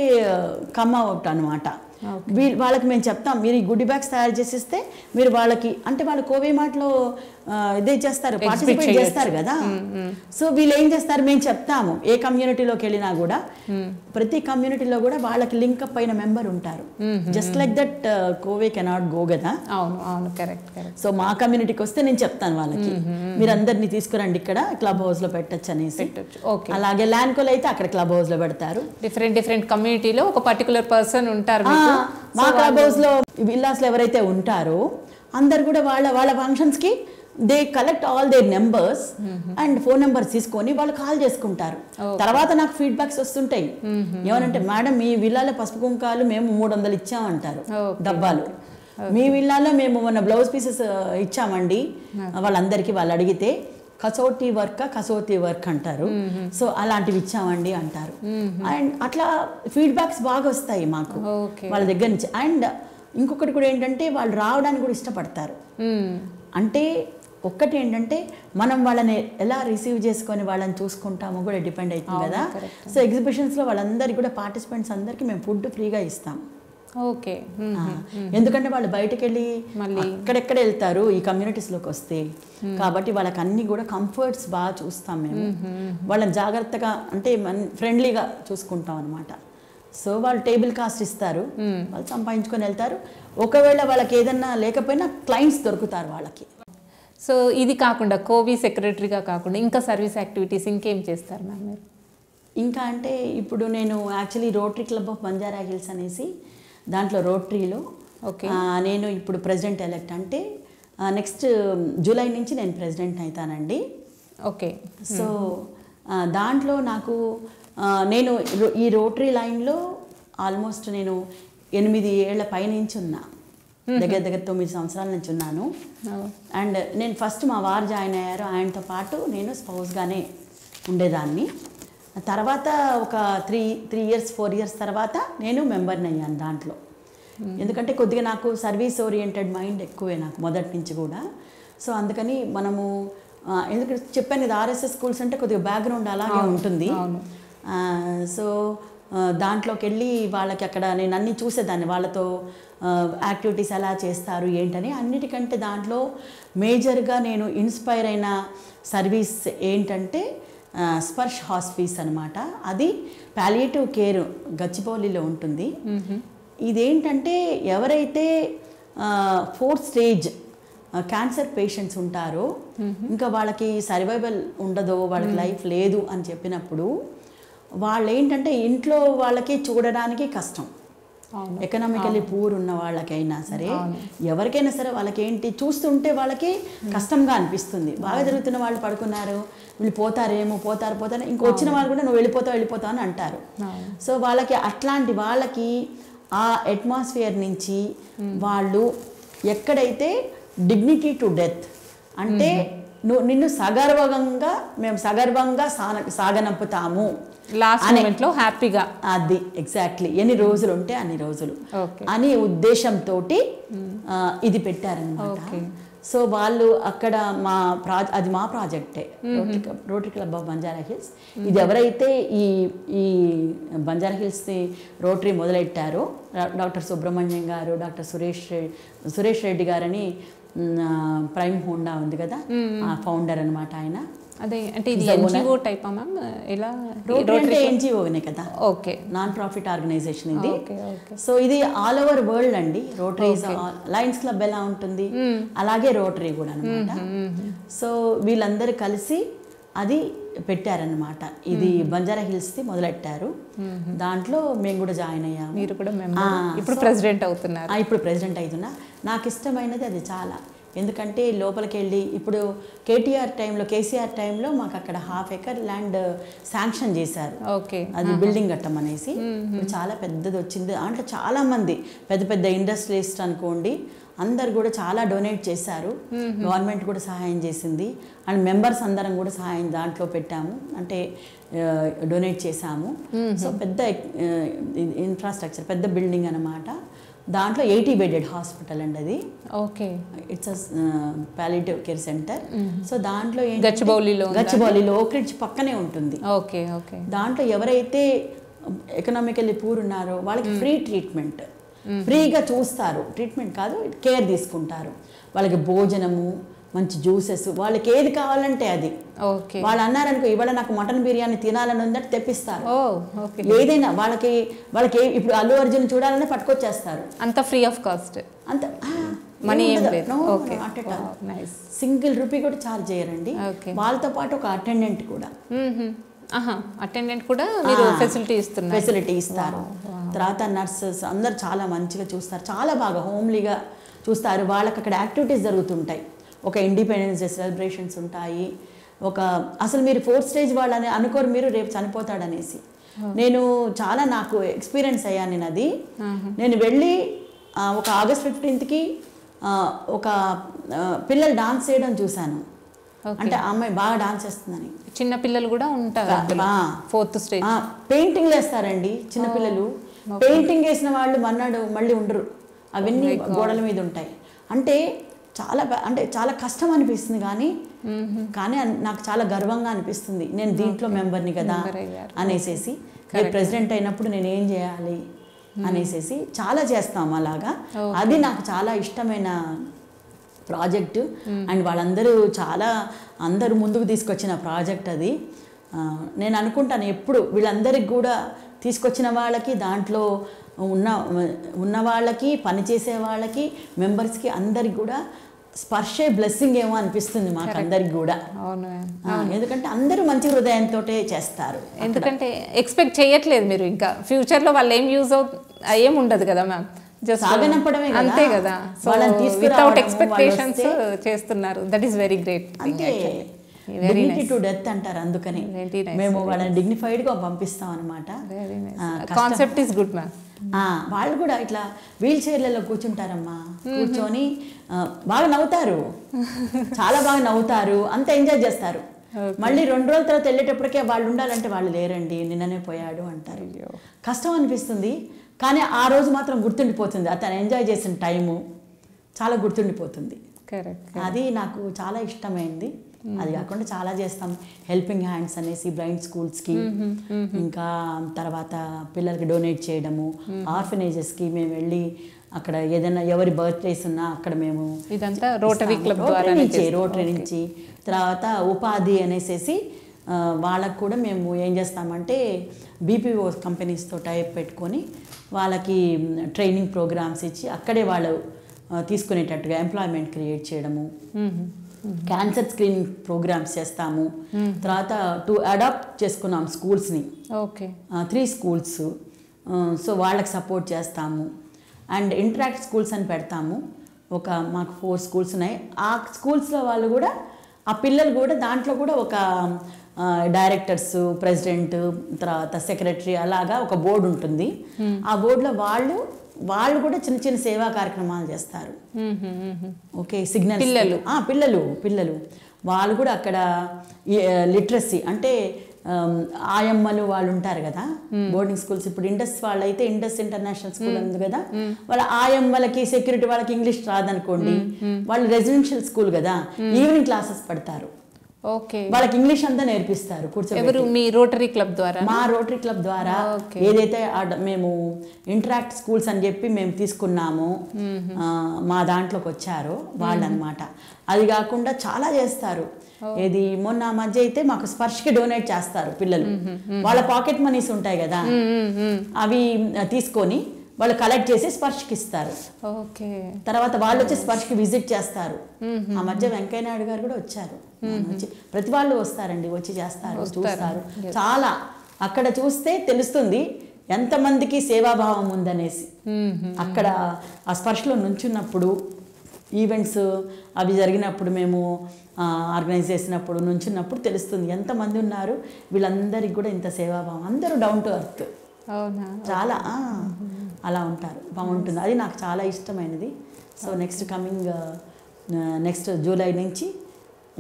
come out అనమాట. వాళ్ళకి మేము చెప్తాం, మీరు ఈ గుడి బ్యాగ్స్ తయారు చేసిస్తే మీరు వాళ్ళకి, అంటే వాళ్ళు కోవీ మార్ట్లో ఇదే చేస్తారు, పార్టిసిపేట్ చేస్తారు కదా. సో వీళ్ళు ఏం చేస్తారు, మేము చెప్తాము ఏ కమ్యూనిటీలోకి వెళ్ళినా కూడా, ప్రతి కమ్యూనిటీలో కూడా వాళ్ళకి లింకప్ అయిన మెంబర్ ఉంటారు. జస్ట్ లైక్ దట్ కోవే కెనాట్ గో కదా. అవును అవును, కరెక్ట్ కరెక్ట్. సో మా కమ్యూనిటీకి వస్తే నేను చెప్తాను వాళ్ళకి, మీరు అందరినీ తీసుకురండి ఇక్కడ క్లబ్ హౌస్ లో పెట్టచ్చు అనేసి. అలాగే ల్యాండ్కోలో అయితే అక్కడ క్లబ్ హౌస్ లో పెడతారు. డిఫరెంట్ కమ్యూనిటీలో ఒక పర్టికులర్ పర్సన్ ఉంటారు. మా క్లబ్ హౌస్ లో విల్లాస్ లో ఎవరైతే ఉంటారో అందరు కూడా వాళ్ళ ఫంక్షన్స్ కి they collect all their numbers and phone numbers తీసుకొని వాళ్ళు కాల్ చేసుకుంటారు. తర్వాత నాకు ఫీడ్బ్యాక్స్ వస్తుంటాయి, ఏమనంటే మేడం మీ విల్లాలో పసుపు కుంకాలు మేము 300 ఇచ్చామంటారు డబ్బాలు, మీ విల్లాలో మేము మొన్న బ్లౌజ్ పీసెస్ ఇచ్చామండి వాళ్ళందరికీ, వాళ్ళు అడిగితే కసోటీ వర్క్ అంటారు. సో అలాంటివి ఇచ్చామండి అంటారు. అండ్ అట్లా ఫీడ్బ్యాక్స్ బాగా వస్తాయి మాకు వాళ్ళ దగ్గర నుంచి. అండ్ ఇంకొకటి కూడా ఏంటంటే వాళ్ళు రావడానికి కూడా ఇష్టపడతారు. అంటే ఒక్కటి ఏంటంటే మనం వాళ్ళని ఎలా రిసీవ్ చేసుకొని వాళ్ళని చూసుకుంటామో కూడా డిపెండ్ అవుతుంది కదా. సో ఎగ్జిబిషన్స్లో వాళ్ళందరికీ కూడా పార్టిసిపెంట్స్ అందరికీ మేము ఫుడ్ ఫ్రీగా ఇస్తాం. ఓకే. ఎందుకంటే వాళ్ళు బయటకు వెళ్ళి అక్కడెక్కడ వెళ్తారు ఈ కమ్యూనిటీస్లోకి వస్తే, కాబట్టి వాళ్ళకి అన్ని కూడా కంఫర్ట్స్ బాగా చూస్తాం మేము. వాళ్ళని జాగ్రత్తగా అంటే ఫ్రెండ్లీగా చూసుకుంటాం అనమాట. సో వాళ్ళు టేబుల్ కాస్ట్ ఇస్తారు, వాళ్ళు సంపాదించుకొని వెళ్తారు. ఒకవేళ వాళ్ళకి ఏదన్నా లేకపోయినా క్లయింట్స్ దొరుకుతారు వాళ్ళకి. సో ఇది కాకుండా కోవీ సెక్రటరీగా కాకుండా ఇంకా సర్వీస్ యాక్టివిటీస్ ఇంకేం చేస్తారు మ్యామ్ మీరు? ఇంకా అంటే ఇప్పుడు నేను actually rotary club of Banjara hills అనేసి దాంట్లో రోటరీలో నేను ఇప్పుడు ప్రెసిడెంట్ ఎలెక్ట్, అంటే నెక్స్ట్ జూలై నుంచి నేను ప్రెసిడెంట్ అవుతానండి. ఓకే. సో దాంట్లో నాకు నేను ఈ రోటరీ లైన్లో ఆల్మోస్ట్ నేను 8 ఏళ్ల పైనుంచి ఉన్నా, దగ్గర 9 సంవత్సరాల నుంచి ఉన్నాను. అండ్ నేను ఫస్ట్ మా వారు జాయిన్ అయ్యారు, ఆయనతో పాటు నేను స్పౌస్గానే ఉండేదాన్ని. తర్వాత ఒక 3 ఇయర్స్ 4 ఇయర్స్ తర్వాత నేను మెంబర్ని అయ్యాను దాంట్లో. ఎందుకంటే కొద్దిగా నాకు సర్వీస్ ఓరియంటెడ్ మైండ్ ఎక్కువే నాకు మొదటి నుంచి కూడా. సో అందుకని మనము ఎందుకంటే చెప్పాను కదా, ఆర్ఎస్ఎస్ స్కూల్స్ అంటే కొద్దిగా బ్యాక్గ్రౌండ్ అలాగే ఉంటుంది. సో దాంట్లోకి వెళ్ళి వాళ్ళకి అక్కడ నేను అన్నీ చూసేదాన్ని, వాళ్ళతో యాక్టివిటీస్ ఎలా చేస్తారు ఏంటని. అన్నిటికంటే దాంట్లో మేజర్గా నేను ఇన్స్పైర్ అయిన సర్వీస్ ఏంటంటే స్పర్శ్ హాస్పిస్ అనమాట. అది పాలియేటివ్ కేర్ గచ్చిబౌలిలో ఉంటుంది. ఇదేంటంటే ఎవరైతే 4th స్టేజ్ క్యాన్సర్ పేషెంట్స్ ఉంటారో, ఇంకా వాళ్ళకి సర్వైవల్ ఉండదో, వాళ్ళకి లైఫ్ లేదు అని చెప్పినప్పుడు వాళ్ళు ఏంటంటే ఇంట్లో వాళ్ళకి చూడడానికి కష్టం, ఎకనామికలీ పూర్ ఉన్న వాళ్ళకైనా సరే ఎవరికైనా సరే వాళ్ళకి ఏంటి చూస్తుంటే వాళ్ళకి కష్టంగా అనిపిస్తుంది. బాగా జరుగుతున్న వాళ్ళు పడుకున్నారు, వీళ్ళు పోతారేమో, పోతారు ఇంకో వచ్చిన వాళ్ళు కూడా నువ్వు వెళ్ళిపోతావు అని అంటారు. సో వాళ్ళకి అట్లాంటి వాళ్ళకి ఆ అట్మాస్ఫియర్ నుంచి వాళ్ళు ఎక్కడైతే డిగ్నిటీ టు డెత్ అంటే నిన్ను మేము సగర్వంగా సాగనంపుతాము లాస్ట్ మూమెంట్లో హ్యాపీగా, అది ఎగ్జాక్ట్లీ ఎన్ని రోజులు ఉంటే అన్ని రోజులు అని ఉద్దేశంతో ఇది పెట్టారనమాట. సో వాళ్ళు అక్కడ అది మా ప్రాజెక్టే, rotary club of Banjara Hills. ఇది ఎవరైతే ఈ బంజారా హిల్స్ రోటరీ మొదలెట్టారో డాక్టర్ సుబ్రహ్మణ్యం గారు, డాక్టర్ సురేష్ రెడ్డి గారని ప్రైమ్ హోండా ఉంది కదా, ఆ ఫౌండర్ అనమాట ఆయన. అదే అంటే ఇది ఎన్జిఓ టైపా మ్యామ్? ఎలా? రోటరీ అంటే ఎన్జిఓనే కదా, ఓకే, నాన్ ప్రాఫిట్ ఆర్గనైజేషన్ ఇది. సో ఇది ఆల్ ఓవర్ వరల్డ్ అండి. రోటరీ లయన్స్ క్లబ్ ఎలా ఉంటుంది అలాగే రోటరీ కూడా అనమాట. సో వీళ్ళందరూ కలిసి అది పెట్టారనమాట. ఇది బంజారా హిల్స్ ది మొదలెట్టారు. దాంట్లో మేము కూడా జాయిన్ అయ్యాము. మీరు కూడా ఇప్పుడు ప్రెసిడెంట్ అవుతున్నారు? ఇప్పుడు ప్రెసిడెంట్ అవుతున్నా. నాకు ఇష్టమైనది అది చాలా. ఎందుకంటే లోపలికి వెళ్ళి ఇప్పుడు కేసీఆర్ టైంలో మాకు అక్కడ 1/2 acre ల్యాండ్ శాంక్షన్ చేశారు. ఓకే, అది బిల్డింగ్ కట్టమనేసి. ఇప్పుడు చాలా పెద్దది వచ్చింది. అంటే చాలా మంది పెద్ద పెద్ద ఇండస్ట్రియలిస్ట్ అనుకోండి, అందరు కూడా చాలా డొనేట్ చేశారు. గవర్నమెంట్ కూడా సహాయం చేసింది. అండ్ మెంబర్స్ అందరం కూడా సహాయం దాంట్లో పెట్టాము, అంటే డొనేట్ చేశాము. సో పెద్ద ఇన్ఫ్రాస్ట్రక్చర్, పెద్ద బిల్డింగ్ అనమాట. దాంట్లో 80 bedded హాస్పిటల్ అండి అది. Okay, it's palliative care centre. So దాంట్లో గచ్చిబౌలిలో ఓక్ రిడ్జ్ పక్కనే ఉంటుంది. Okay okay. దాంట్లో ఎవరైతే ఎకనామికల్లీ పూర్ ఉన్నారో వాళ్ళకి ఫ్రీ ట్రీట్మెంట్, ఫ్రీగా చూస్తారు. ట్రీట్మెంట్ కాదు, కేర్ తీసుకుంటారు. వాళ్ళకి భోజనము, మంచి జ్యూసెస్, వాళ్ళకి ఏది కావాలంటే అది. వాళ్ళు అన్నారనుకో ఇవాళ నాకు మటన్ బిర్యానీ తినాలని ఉందంటే తెప్పిస్తారు. ఏదైనా వాళ్ళకి ఇప్పుడు అల్లు అర్జున్ చూడాలని పట్టుకొచ్చేస్తారు. అంత ఫ్రీ ఆఫ్ కాస్ట్, అంత మనీ సింగిల్ రూపీ కూడా ఛార్జ్ చేయరండి. వాళ్ళతో పాటు ఒక అటెండెంట్ కూడా మీరు ఫెసిలిటీ ఇస్తారు. తర్వాత నర్సెస్ అందరు చాలా మంచిగా చూస్తారు, చాలా బాగా హోమ్లీగా చూస్తారు. వాళ్ళకి అక్కడ యాక్టివిటీస్ జరుగుతుంటాయి. ఒక ఇండిపెండెన్స్ డే సెలబ్రేషన్స్ ఉంటాయి. అసలు మీరు 4th stage వాళ్ళని అనుకోరు, మీరు రేపు చనిపోతాడనేసి. నాకు ఎక్స్పీరియన్స్ అయ్యాను నేను అది. నేను వెళ్ళి ఒక August 15th ఒక పిల్లలు డాన్స్ చేయడం చూశాను. అంటే ఆ అమ్మాయి బాగా డాన్స్ చేస్తుందని. చిన్న పిల్లలు కూడా ఉంటారు 4th stage. పెయింటింగ్లు వేస్తారండి చిన్నపిల్లలు. పెయింటింగ్ వేసిన వాళ్ళు మళ్ళీ ఉండరు, అవన్నీ గోడల మీద ఉంటాయి. అంటే చాలా కష్టం అనిపిస్తుంది, కానీ నాకు చాలా గర్వంగా అనిపిస్తుంది. నేను దీంట్లో మెంబర్ని కదా అనేసేసి, నేను ప్రెసిడెంట్ అయినప్పుడు నేను ఏం చేయాలి అనేసేసి చాలా చేస్తాం అలాగా. అది నాకు చాలా ఇష్టమైన ప్రాజెక్టు. అండ్ వాళ్ళందరూ అందరూ ముందుకు తీసుకొచ్చిన ప్రాజెక్ట్ అది. నేను అనుకుంటాను ఎప్పుడు వీళ్ళందరికీ కూడా తీసుకొచ్చిన వాళ్ళకి, దాంట్లో ఉన్న వాళ్ళకి, పనిచేసే వాళ్ళకి, మెంబర్స్కి అందరికి కూడా స్పర్శే బ్లెస్సింగ్ ఏమో అనిపిస్తుంది మాకు అందరికి కూడా. ఎందుకంటే అందరూ మంచి హృదయంతో చేస్తారు. ఎందుకంటే ఎక్స్పెక్ట్ చేయట్లేదు మీరు ఇంకా ఫ్యూచర్లో వాళ్ళు ఏం ఉండదు కదా మ్యామ్, సాగనంపడమే అంతే కదా. వితౌట్ ఎక్స్పెక్టేషన్స్ చేస్తున్నారు. That is very great. Dignity to death అంటారు, అందుకని మేము వాళ్ళని డిగ్నిఫైడ్గా పంపిస్తాం అనమాట. Concept is good ma'am. వాళ్ళు కూడా ఇట్లా వీల్ చైర్లలో కూర్చుంటారమ్మా, కూర్చొని బాగా నవ్వుతారు, చాలా బాగా నవ్వుతారు, అంత ఎంజాయ్ చేస్తారు. మళ్ళీ 2 రోజుల తర్వాత వెళ్ళేటప్పటికే వాళ్ళు ఉండాలంటే వాళ్ళు లేరండి, నిన్ననే పోయాడు అంటారు. కష్టం అనిపిస్తుంది, కానీ ఆ రోజు మాత్రం గుర్తుండిపోతుంది. అతను ఎంజాయ్ చేసిన టైము చాలా గుర్తుండిపోతుంది. అది నాకు చాలా ఇష్టమైంది. అది కాకుండా చాలా చేస్తాం. హెల్పింగ్ హ్యాండ్స్ అనేసి బ్లైండ్ స్కూల్స్కి, ఇంకా తర్వాత పిల్లలకి డొనేట్ చేయడము, ఆర్ఫనేజెస్కి మేము వెళ్ళి అక్కడ ఏదైనా ఎవరి బర్త్డేస్ ఉన్నా అక్కడ మేము ఇదంతా రోటరీ క్లబ్ రోటరీ నుంచి. తర్వాత ఉపాధి అనేసి వాళ్ళకు కూడా మేము ఏం చేస్తామంటే బీపీఓ కంపెనీస్తో టైప్ పెట్టుకొని వాళ్ళకి ట్రైనింగ్ ప్రోగ్రామ్స్ ఇచ్చి అక్కడే వాళ్ళు తీసుకునేటట్టుగా ఎంప్లాయ్మెంట్ క్రియేట్ చేయడము. క్యాన్సర్ స్క్రీనింగ్ ప్రోగ్రామ్స్ చేస్తాము. తర్వాత అడాప్ట్ చేసుకున్నాం స్కూల్స్ని, 3 schools. సో వాళ్ళకి సపోర్ట్ చేస్తాము. అండ్ ఇంటరాక్ట్ స్కూల్స్ అని పెడతాము. మాకు 4 schools ఉన్నాయి. ఆ స్కూల్స్లో వాళ్ళు కూడా, ఆ పిల్లలు కూడా దాంట్లో కూడా ఒక డైరెక్టర్స్, ప్రెసిడెంట్, తర్వాత సెక్రటరీ, అలాగా ఒక బోర్డు ఉంటుంది. ఆ బోర్డులో వాళ్ళు కూడా చిన్న చిన్న సేవా కార్యక్రమాలు చేస్తారు. ఓకే, సిగ్నల్ పిల్లలు వాళ్ళు కూడా అక్కడ లిటరసీ అంటే ఆయమ్మలు వాళ్ళు ఉంటారు కదా బోర్డింగ్ స్కూల్స్. ఇప్పుడు ఇండస్ వాళ్ళైతే ఇండస్ ఇంటర్నేషనల్ స్కూల్ ఉంది కదా, వాళ్ళ ఆయమ్మలకి సెక్యూరిటీ వాళ్ళకి ఇంగ్లీష్ రాదనుకోండి, వాళ్ళు రెసిడెన్షియల్ స్కూల్ కదా, ఈవినింగ్ క్లాసెస్ పెడతారు. ఓకే, వాళ్ళకి ఇంగ్లీష్ అంతా నేర్పిస్తారు ఎవరు? మీ రోటరీ క్లబ్ ద్వారా? మా రోటరీ క్లబ్ ద్వారా ఏదైతే మేము ఇంటరాక్ట్ స్కూల్స్ అని చెప్పి మేము తీసుకున్నాము, మా దాంట్లోకి వచ్చారో వాళ్ళు అనమాట. అది కాకుండా చాలా చేస్తారు. ఏది మొన్న మధ్య అయితే మాకు స్పర్శకి డొనేట్ చేస్తారు పిల్లలు. వాళ్ళ పాకెట్ మనీస్ ఉంటాయి కదా, అవి తీసుకొని వాళ్ళు కలెక్ట్ చేసి స్పర్శకి ఇస్తారు. తర్వాత వాళ్ళు వచ్చి స్పర్శకి విజిట్ చేస్తారు. ఆ మధ్య వెంకయ్య నాయుడు గారు కూడా వచ్చారు. ప్రతి వాళ్ళు వస్తారండి, వచ్చి చేస్తారు, చూస్తారు. చాలా అక్కడ చూస్తే తెలుస్తుంది ఎంతమందికి సేవాభావం ఉందనేసి. అక్కడ ఆ స్పర్శలో నుంచున్నప్పుడు, ఈవెంట్స్ అవి జరిగినప్పుడు, మేము ఆర్గనైజ్ చేసినప్పుడు నుంచున్నప్పుడు తెలుస్తుంది ఎంతమంది ఉన్నారు, వీళ్ళందరికీ కూడా ఇంత సేవాభావం, అందరూ డౌన్ టు ఎర్త్. చాలా అలా ఉంటారు, బాగుంటుంది. అది నాకు చాలా ఇష్టమైనది. సో నెక్స్ట్ జూలై నుంచి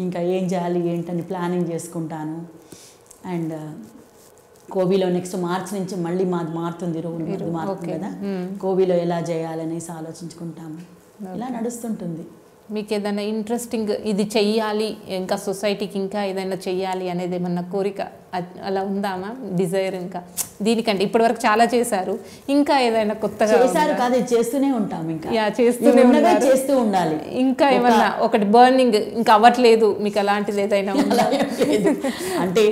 ఇంకా ఏం చేయాలి ఏంటని ప్లానింగ్ చేసుకుంటాను. అండ్ కోవిలో నెక్స్ట్ మార్చ్ నుంచి మళ్ళీ మాది మారుతుంది, రోల్ మారుతుంది కదా, కోవిలో ఎలా చేయాలనేసి ఆలోచించుకుంటాము. ఇలా నడుస్తుంటుంది. మీకు ఏదైనా ఇంట్రెస్టింగ్ ఇది చెయ్యాలి, ఇంకా సొసైటీకి ఇంకా ఏదైనా చెయ్యాలి అనేది ఏమన్నా కోరిక అలా ఉందామా, డిజైర్? ఇంకా దీనికంటే ఇప్పటివరకు చాలా చేశారు, ఇంకా ఏదైనా కొత్తగా చేశారు కాదు, చేస్తూనే ఉంటాం, ఇంకా చేస్తూ ఉండాలి. ఇంకా ఏమన్నా ఒకటి బర్నింగ్ ఇంకా అవ్వట్లేదు మీకు, అలాంటిది ఏదైనా అంటే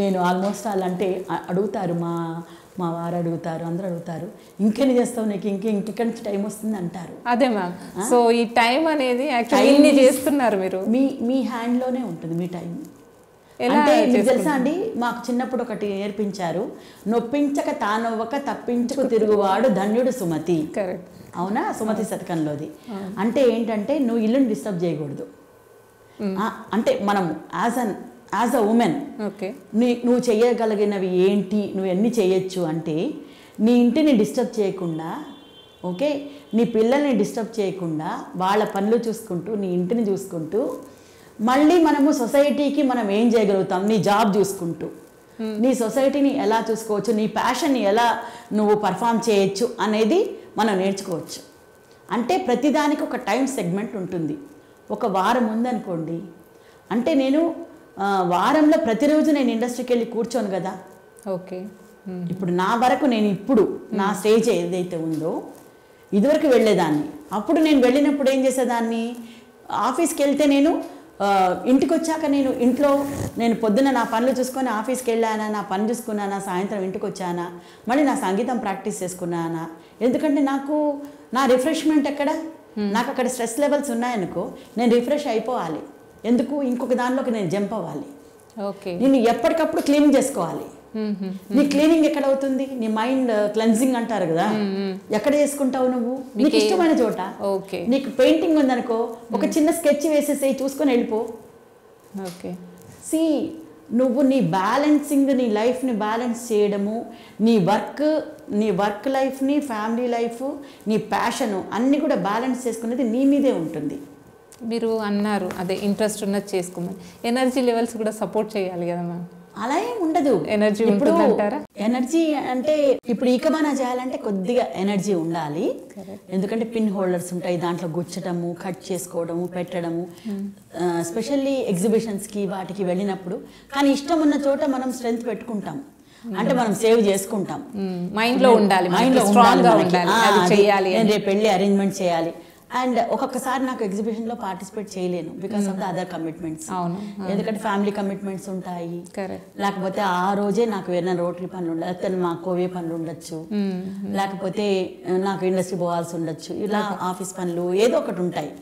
నేను ఆల్మోస్ట్ అంటే అడుగుతారు, మా వారు అడుగుతారు, అందరూ అడుగుతారు, ఇంకెన్ని చేస్తావు, నీకు ఇంకెక్కడి నుంచి టైం వస్తుంది అంటారు. అదే మ్యామ్, సో ఈ టైం అనేది యాక్చువల్లీ చేస్తున్నారు మీరు, మీ హ్యాండ్లోనే ఉంటుంది మీ టైం. అంటే మీకు తెలుసా అండి, మాకు చిన్నప్పుడు ఒకటి నేర్పించారు, నొప్పించక తానవ్వక తప్పించుకు తిరుగువాడు ధన్యుడు సుమతి. అవునా, సుమతి శతకంలోది. అంటే ఏంటంటే నువ్వు ఇల్లుని డిస్టర్బ్ చేయకూడదు. అంటే మనం యాజ్ అ ఉమెన్ నువ్వు చేయగలిగినవి ఏంటి, నువ్వు ఎన్ని చేయొచ్చు అంటే, నీ ఇంటిని డిస్టర్బ్ చేయకుండా, ఓకే, నీ పిల్లల్ని డిస్టర్బ్ చేయకుండా, వాళ్ళ పనులు చూసుకుంటూ, నీ ఇంటిని చూసుకుంటూ, మళ్ళీ మనము సొసైటీకి మనం ఏం చేయగలుగుతాం, నీ జాబ్ చూసుకుంటూ, నీ సొసైటీని ఎలా చూసుకోవచ్చు, నీ ప్యాషన్ని ఎలా నువ్వు పర్ఫామ్ చేయొచ్చు అనేది మనం నేర్చుకోవచ్చు. అంటే ప్రతిదానికి ఒక టైం సెగ్మెంట్ ఉంటుంది. ఒక వారం ఉందనుకోండి, అంటే నేను వారంలో ప్రతిరోజు నేను ఇండస్ట్రీకి వెళ్ళి కూర్చోను కదా. ఓకే, ఇప్పుడు నా వరకు నేను ఇప్పుడు నా స్టేజ్ ఏదైతే ఉందో, ఇదివరకు వెళ్ళేదాన్ని. అప్పుడు నేను వెళ్ళినప్పుడు ఏం చేసేదాన్ని, ఆఫీస్కి వెళ్తే నేను ఇంటికి వచ్చాక నేను పొద్దున్న నా పనులు చూసుకొని ఆఫీస్కి వెళ్ళానా, నా పని చూసుకున్నానా, సాయంత్రం ఇంటికి వచ్చానా, మళ్ళీ నా సంగీతం ప్రాక్టీస్ చేసుకున్నానా. ఎందుకంటే నాకు నా రిఫ్రెష్మెంట్ ఎక్కడ, నాకు అక్కడ స్ట్రెస్ లెవెల్స్ ఉన్నాయనుకో, నేను రిఫ్రెష్ అయిపోవాలి. ఎందుకు, ఇంకొక దానిలోకి నేను జంప్ అవ్వాలి. నేను ఎప్పటికప్పుడు క్లీనింగ్ చేసుకోవాలి. నీ క్లీనింగ్ ఎక్కడ అవుతుంది, నీ మైండ్ క్లెన్జింగ్ అంటారు కదా, ఎక్కడ చేసుకుంటావు నువ్వు, నీకు ఇష్టమైన చోట. నీకు పెయింటింగ్ ఉందనుకో, ఒక చిన్న స్కెచ్ వేసేసి చూసుకొని వెళ్ళిపో. నువ్వు నీ బ్యాలెన్సింగ్, నీ లైఫ్ని బ్యాలెన్స్ చేయడము, నీ వర్క్ లైఫ్ని, ఫ్యామిలీ లైఫ్, నీ ప్యాషను అన్నీ కూడా బ్యాలెన్స్ చేసుకునేది నీ మీదే ఉంటుంది. మీరు అన్నారు అదే ఇంట్రెస్ట్ ఉన్నది చేసుకోమని, ఎనర్జీ లెవెల్స్ కూడా సపోర్ట్ చేయాలి కదా మ్యామ్. అలా ఏం ఉండదు. ఎనర్జీ ఉంటుందంటారా? ఎనర్జీ అంటే ఇప్పుడు ఈకమానా చేయాలంటే కొద్దిగా ఎనర్జీ ఉండాలి. ఎందుకంటే పిన్ హోల్డర్స్ ఉంటాయి, దాంట్లో గుచ్చటము, కట్ చేసుకోవడము, పెట్టడము, స్పెషల్లీ ఎగ్జిబిషన్స్కి వాటికి వెళ్ళినప్పుడు. కానీ ఇష్టం ఉన్న చోట మనం స్ట్రెంగ్త్ పెట్టుకుంటాం, అంటే మనం సేవ్ చేసుకుంటాం. మైండ్లో ఉండాలి, మైండ్లో ఉండాలి, నేను రేపు వెళ్ళి అరేంజ్మెంట్ చేయాలి. అండ్ ఒక్కొక్కసారి నాకు ఎగ్జిబిషన్లో పార్టిసిపేట్ చేయలేను because of the other commitments. ఎందుకంటే ఫ్యామిలీ కమిట్మెంట్స్ ఉంటాయి, లేకపోతే ఆ రోజే నాకు ఏదైనా రోటరీ పనులు ఉండదు, లేకపోతే మా కోవే పనులు ఉండొచ్చు, లేకపోతే నాకు ఇండస్ట్రీ పోవాల్సి ఉండొచ్చు, ఇలా ఆఫీస్ పనులు ఏదో ఒకటి ఉంటాయి.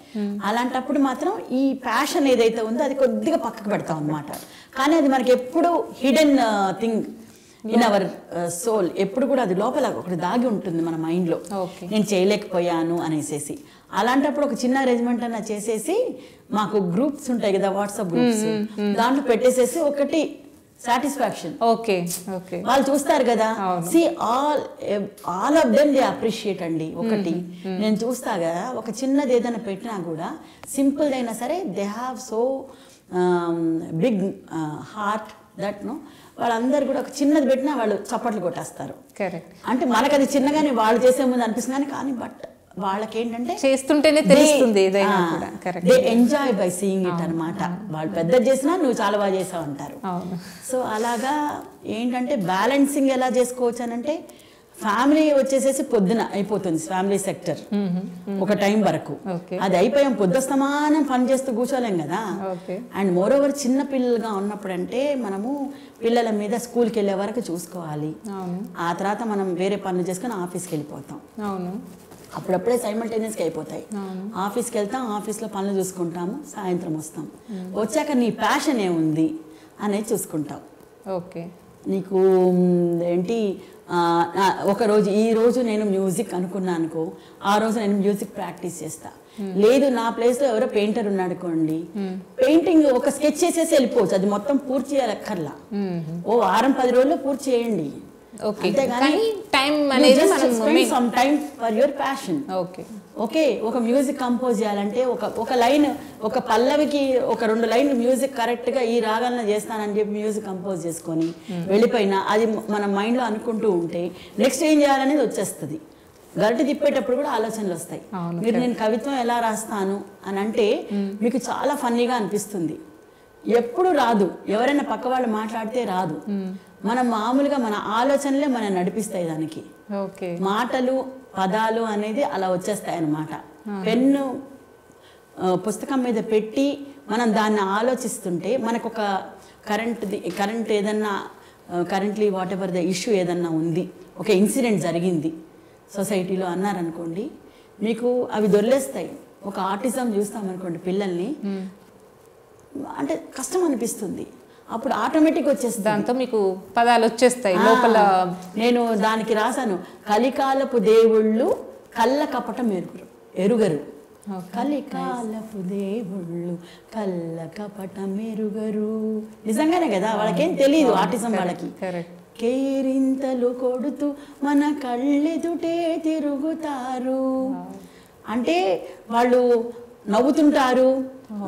అలాంటప్పుడు మాత్రం ఈ ప్యాషన్ ఏదైతే ఉందో అది కొద్దిగా పక్కకు పెడతాం అన్నమాట. కానీ అది మనకి ఎప్పుడు hidden thing in our soul, ఎప్పుడు కూడా అది లోపల ఒకటి దాగి ఉంటుంది మన మైండ్లో, నేను చేయలేకపోయాను అనేసి. అలాంటప్పుడు ఒక చిన్న అరేంజ్మెంట్ అన్న చేసేసి, మాకు గ్రూప్స్ ఉంటాయి కదా, వాట్సాప్ గ్రూప్స్, దాంట్లో పెట్టేసేసి ఒకటి సాటిస్ఫాక్షన్. వాళ్ళు చూస్తారు కదా, see all of them they appreciate అండి. ఒకటి నేను చూస్తా కదా, ఒక చిన్నది ఏదైనా పెట్టినా కూడా, సింపుల్ అయినా సరే, they have so big heart, that no వాళ్ళందరూ కూడా ఒక చిన్నది పెట్టినా వాళ్ళు చప్పట్లు కొట్టేస్తారు. కరెక్ట్. అంటే మనకు అది చిన్నగానే వాళ్ళు చేసే ముందు అనిపిస్తుంది కానీ బట్ వాళ్ళకి ఏంటంటే చేస్తుంటేనే తెలుస్తుంది ఏదైనా కూడా. Correct. They enjoy by seeing it అనమాట. వాళ్ళు పెద్ద చేసినా నువ్వు చాలా బాగా చేసావు అంటారు. సో అలాగా ఏంటంటే బ్యాలెన్సింగ్ ఎలా చేసుకోవచ్చు అని అంటే ఫ్యామిలీ వచ్చేసేసి పొద్దున అయిపోతుంది ఫ్యామిలీ సెక్టర్ ఒక టైం వరకు. అది అయిపోయాం పొద్దుస్తమానం పని చేస్తూ కూర్చోలేం కదా. అండ్ మోర్ ఓవర్ చిన్న పిల్లలుగా ఉన్నప్పుడు అంటే మనము పిల్లల మీద స్కూల్కి వెళ్ళే వరకు చూసుకోవాలి. ఆ తర్వాత మనం వేరే పనులు చేసుకుని ఆఫీస్కి వెళ్ళిపోతాం. అప్పుడప్పుడే సైమల్టేనియస్గా అయిపోతాయి. ఆఫీస్కి వెళ్తాం, ఆఫీస్లో పనులు చూసుకుంటాము, సాయంత్రం వస్తాం. వచ్చాక నీ ప్యాషన్ ఏముంది అనేది చూసుకుంటాం. ఓకే. నీకు ఏంటి ఒకరోజు ఈ రోజు నేను మ్యూజిక్ అనుకున్నాను అనుకో, ఆ రోజు నేను మ్యూజిక్ ప్రాక్టీస్ చేస్తా. లేదు నా ప్లేస్లో ఎవరో పెయింటర్ ఉన్నాడు అనుకోండి, పెయింటింగ్ ఒక స్కెచ్ చేసేసి వెళ్ళిపోవచ్చు. అది మొత్తం పూర్తి చేయాలక్కర్లా, ఓ వారం 10 రోజుల్లో పూర్తి చేయండి. ఓకే. ఒక మ్యూజిక్ కంపోజ్ చేయాలంటే ఒక లైన్, ఒక పల్లవికి ఒక 2 లైన్లు మ్యూజిక్ కరెక్ట్ గా ఈ రాగాలను చేస్తానని చెప్పి మ్యూజిక్ కంపోజ్ చేసుకొని వెళ్ళిపోయినా అది మన మైండ్ లో అనుకుంటూ ఉంటే నెక్స్ట్ ఏం చేయాలనేది వచ్చేస్తుంది. గరిటె తిప్పేటప్పుడు కూడా ఆలోచనలు వస్తాయి. మీరు నేను కవిత్వం ఎలా రాస్తాను అని అంటే మీకు చాలా ఫన్నీగా అనిపిస్తుంది. ఎప్పుడు రాదు, ఎవరైనా పక్క వాళ్ళు మాట్లాడితే రాదు. మనం మామూలుగా మన ఆలోచనలే మనం నడిపిస్తాయి దానికి. మాటలు పదాలు అనేది అలా వచ్చేస్తాయి అన్నమాట. పెన్ను పుస్తకం మీద పెట్టి మనం దాన్ని ఆలోచిస్తుంటే మనకు ఒక కరెంట్ ఏదన్నా currently what ever the issue ఏదన్నా ఉంది, ఒక ఇన్సిడెంట్ జరిగింది సొసైటీలో అన్నారనుకోండి, మీకు అవి దొర్లేస్తాయి. ఒక ఆర్టిజం చూస్తామనుకోండి పిల్లల్ని, అంటే కష్టం అనిపిస్తుంది, అప్పుడు ఆటోమేటిక్ వచ్చేస్తుంది. దాంతో మీకు పదాలు వచ్చేస్తాయి లోపల. నేను దానికి రాశాను, కలికాలపు దేవుళ్ళు కళ్ళ కపటం ఎరుగరు. కలికాలపు దేవుళ్ళు కళ్ళ కపటం ఎరుగరు. నిజంగానే కదా, వాళ్ళకేం తెలియదు ఆర్టిజం వాళ్ళకి. కేరింతలు కొడుతూ మన కళ్ళెదుటే తిరుగుతారు అంటే వాళ్ళు నవ్వుతుంటారు,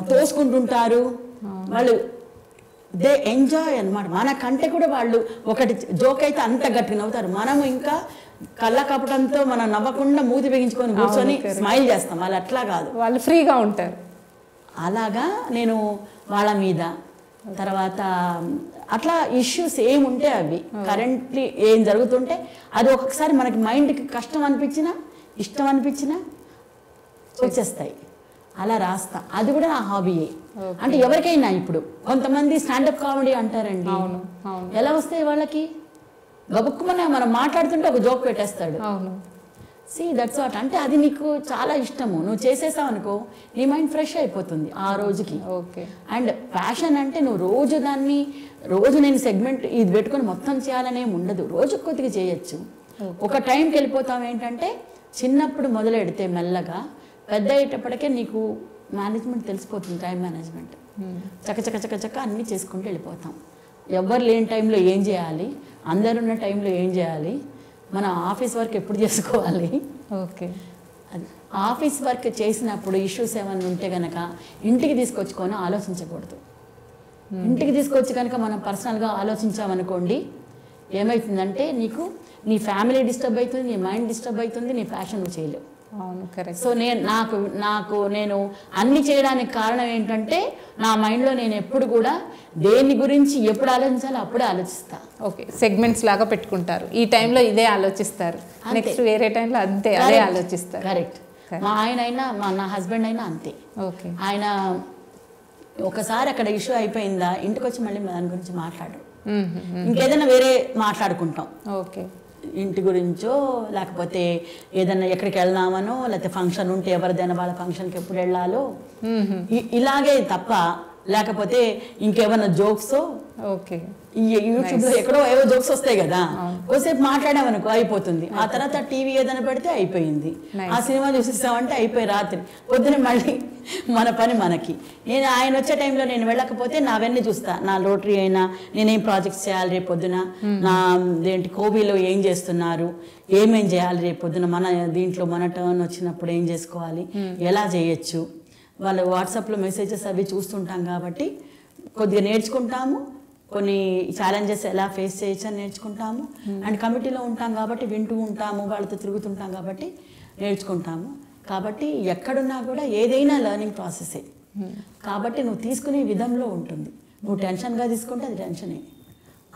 తోసుకుంటుంటారు, వాళ్ళు దే ఎంజాయ్ అనమాట. మనకంటే కూడా వాళ్ళు ఒకటి జోక్ అయితే అంత గట్టిగా నవ్వుతారు. మనము ఇంకా కళ్ళ కపటంతో మనం నవ్వకుండా మూతి బిగించుకొని కూర్చొని స్మైల్ చేస్తాం. వాళ్ళు అట్లా కాదు, వాళ్ళు ఫ్రీగా ఉంటారు. అలాగా నేను వాళ్ళ మీద తర్వాత అట్లా ఇష్యూస్ ఏముంటే అవి కరెంట్లీ ఏం జరుగుతుంటే అది ఒక్కొక్కసారి మనకి మైండ్కి కష్టం అనిపించినా ఇష్టం అనిపించినా వచ్చేస్తాయి. అలా రాస్తా. అది కూడా నా హాబీయే. అంటే ఎవరికైనా ఇప్పుడు కొంతమంది స్టాండప్ కామెడీ అంటారండి, ఎలా వస్తాయి వాళ్ళకి? గబుక్కుమనే మనం మాట్లాడుతుంటే ఒక జోక్ పెట్టేస్తాడు. See that's what. అంటే అది నీకు చాలా ఇష్టము, నువ్వు చేసేసావు అనుకో నీ మైండ్ ఫ్రెష్ అయిపోతుంది ఆ రోజుకి. అండ్ ప్యాషన్ అంటే నువ్వు రోజు నేను సెగ్మెంట్ ఇది పెట్టుకొని మొత్తం చేయాలనేమి ఉండదు, రోజు కొద్దిగా చేయొచ్చు. ఒక టైంకి వెళ్ళిపోతాం. ఏంటంటే చిన్నప్పుడు మొదలెడితే మెల్లగా పెద్ద అయ్యేటప్పటికే నీకు మేనేజ్మెంట్ తెలిసిపోతుంది, టైం మేనేజ్మెంట్. చక్క అన్నీ చేసుకుంటూ వెళ్ళిపోతాం. ఎవరు లేని టైంలో ఏం చేయాలి, అందరున్న టైంలో ఏం చేయాలి, మన ఆఫీస్ వర్క్ ఎప్పుడు చేసుకోవాలి. అది ఆఫీస్ వర్క్ చేసినప్పుడు ఇష్యూస్ ఏమైనా ఉంటే కనుక ఇంటికి తీసుకొచ్చుకొని ఆలోచించకూడదు. ఇంటికి తీసుకొచ్చి కనుక మనం పర్సనల్గా ఆలోచించామనుకోండి ఏమవుతుందంటే నీకు నీ ఫ్యామిలీ డిస్టర్బ్ అవుతుంది, నీ మైండ్ డిస్టర్బ్ అవుతుంది, నీ ప్యాషన్ చేయలేవు. సో నేను అన్ని చేయడానికి కారణం ఏంటంటే నా మైండ్లో నేను ఎప్పుడు కూడా దేని గురించి ఎప్పుడు ఆలోచించాలో అప్పుడే ఆలోచిస్తా. సెగ్మెంట్స్ లాగా పెట్టుకుంటారు. ఈ టైంలో ఇదే ఆలోచిస్తారు, నెక్స్ట్ వేరే టైంలో అదే ఆలోచిస్తారు. కరెక్ట్. మా ఆయన అయినా నా హస్బెండ్ అయినా అంతే. ఆయన ఒకసారి అక్కడ ఇష్యూ అయిపోయిందా ఇంటికి వచ్చి మళ్ళీ దాని గురించి మాట్లాడు, ఇంకేదైనా వేరే మాట్లాడుకుంటాం. ఇంటి గురించో లేకపోతే ఏదన్నా ఎక్కడికి వెళ్దామనో లేకపోతే ఫంక్షన్ ఉంటే ఎవరిదైనా వాళ్ళ ఫంక్షన్కి ఎప్పుడు వెళ్ళాలో ఇలాగే తప్ప లేకపోతే ఇంకేమైనా జోక్స్ యూట్యూబ్ లో ఎక్కడో ఏవో జోక్స్ వస్తాయి కదా, కొద్దిసేపు మాట్లాడామనుకో అయిపోతుంది. ఆ తర్వాత టీవీ ఏదైనా పెడితే అయిపోయింది, ఆ సినిమా చూసేసామంటే అయిపోయి రాత్రి పొద్దున మళ్ళీ మన పని మనకి. నేను ఆయన వచ్చే టైంలో నేను వెళ్ళకపోతే నావన్నీ చూస్తా, నా రోటరీ అయినా నేనేం ప్రాజెక్ట్స్ చేయాలి రేపు పొద్దున, నా కోబీలో ఏం చేస్తున్నారు, ఏమేం చేయాలి రేపు పొద్దున, మన దీంట్లో మన టర్న్ వచ్చినప్పుడు ఏం చేసుకోవాలి, ఎలా చేయొచ్చు, వాళ్ళు వాట్సాప్లో మెసేజెస్ అవి చూస్తుంటాం కాబట్టి కొద్దిగా నేర్చుకుంటాము, కొన్ని ఛాలెంజెస్ ఎలా ఫేస్ చేయొచ్చు అని నేర్చుకుంటాము. అండ్ కమిటీలో ఉంటాం కాబట్టి వింటూ ఉంటాము, వాళ్ళతో తిరుగుతుంటాం కాబట్టి నేర్చుకుంటాము. కాబట్టి ఎక్కడున్నా కూడా ఏదైనా లెర్నింగ్ ప్రాసెసే. కాబట్టి నువ్వు తీసుకునే విధంలో ఉంటుంది. నువ్వు టెన్షన్గా తీసుకుంటే అది టెన్షనే.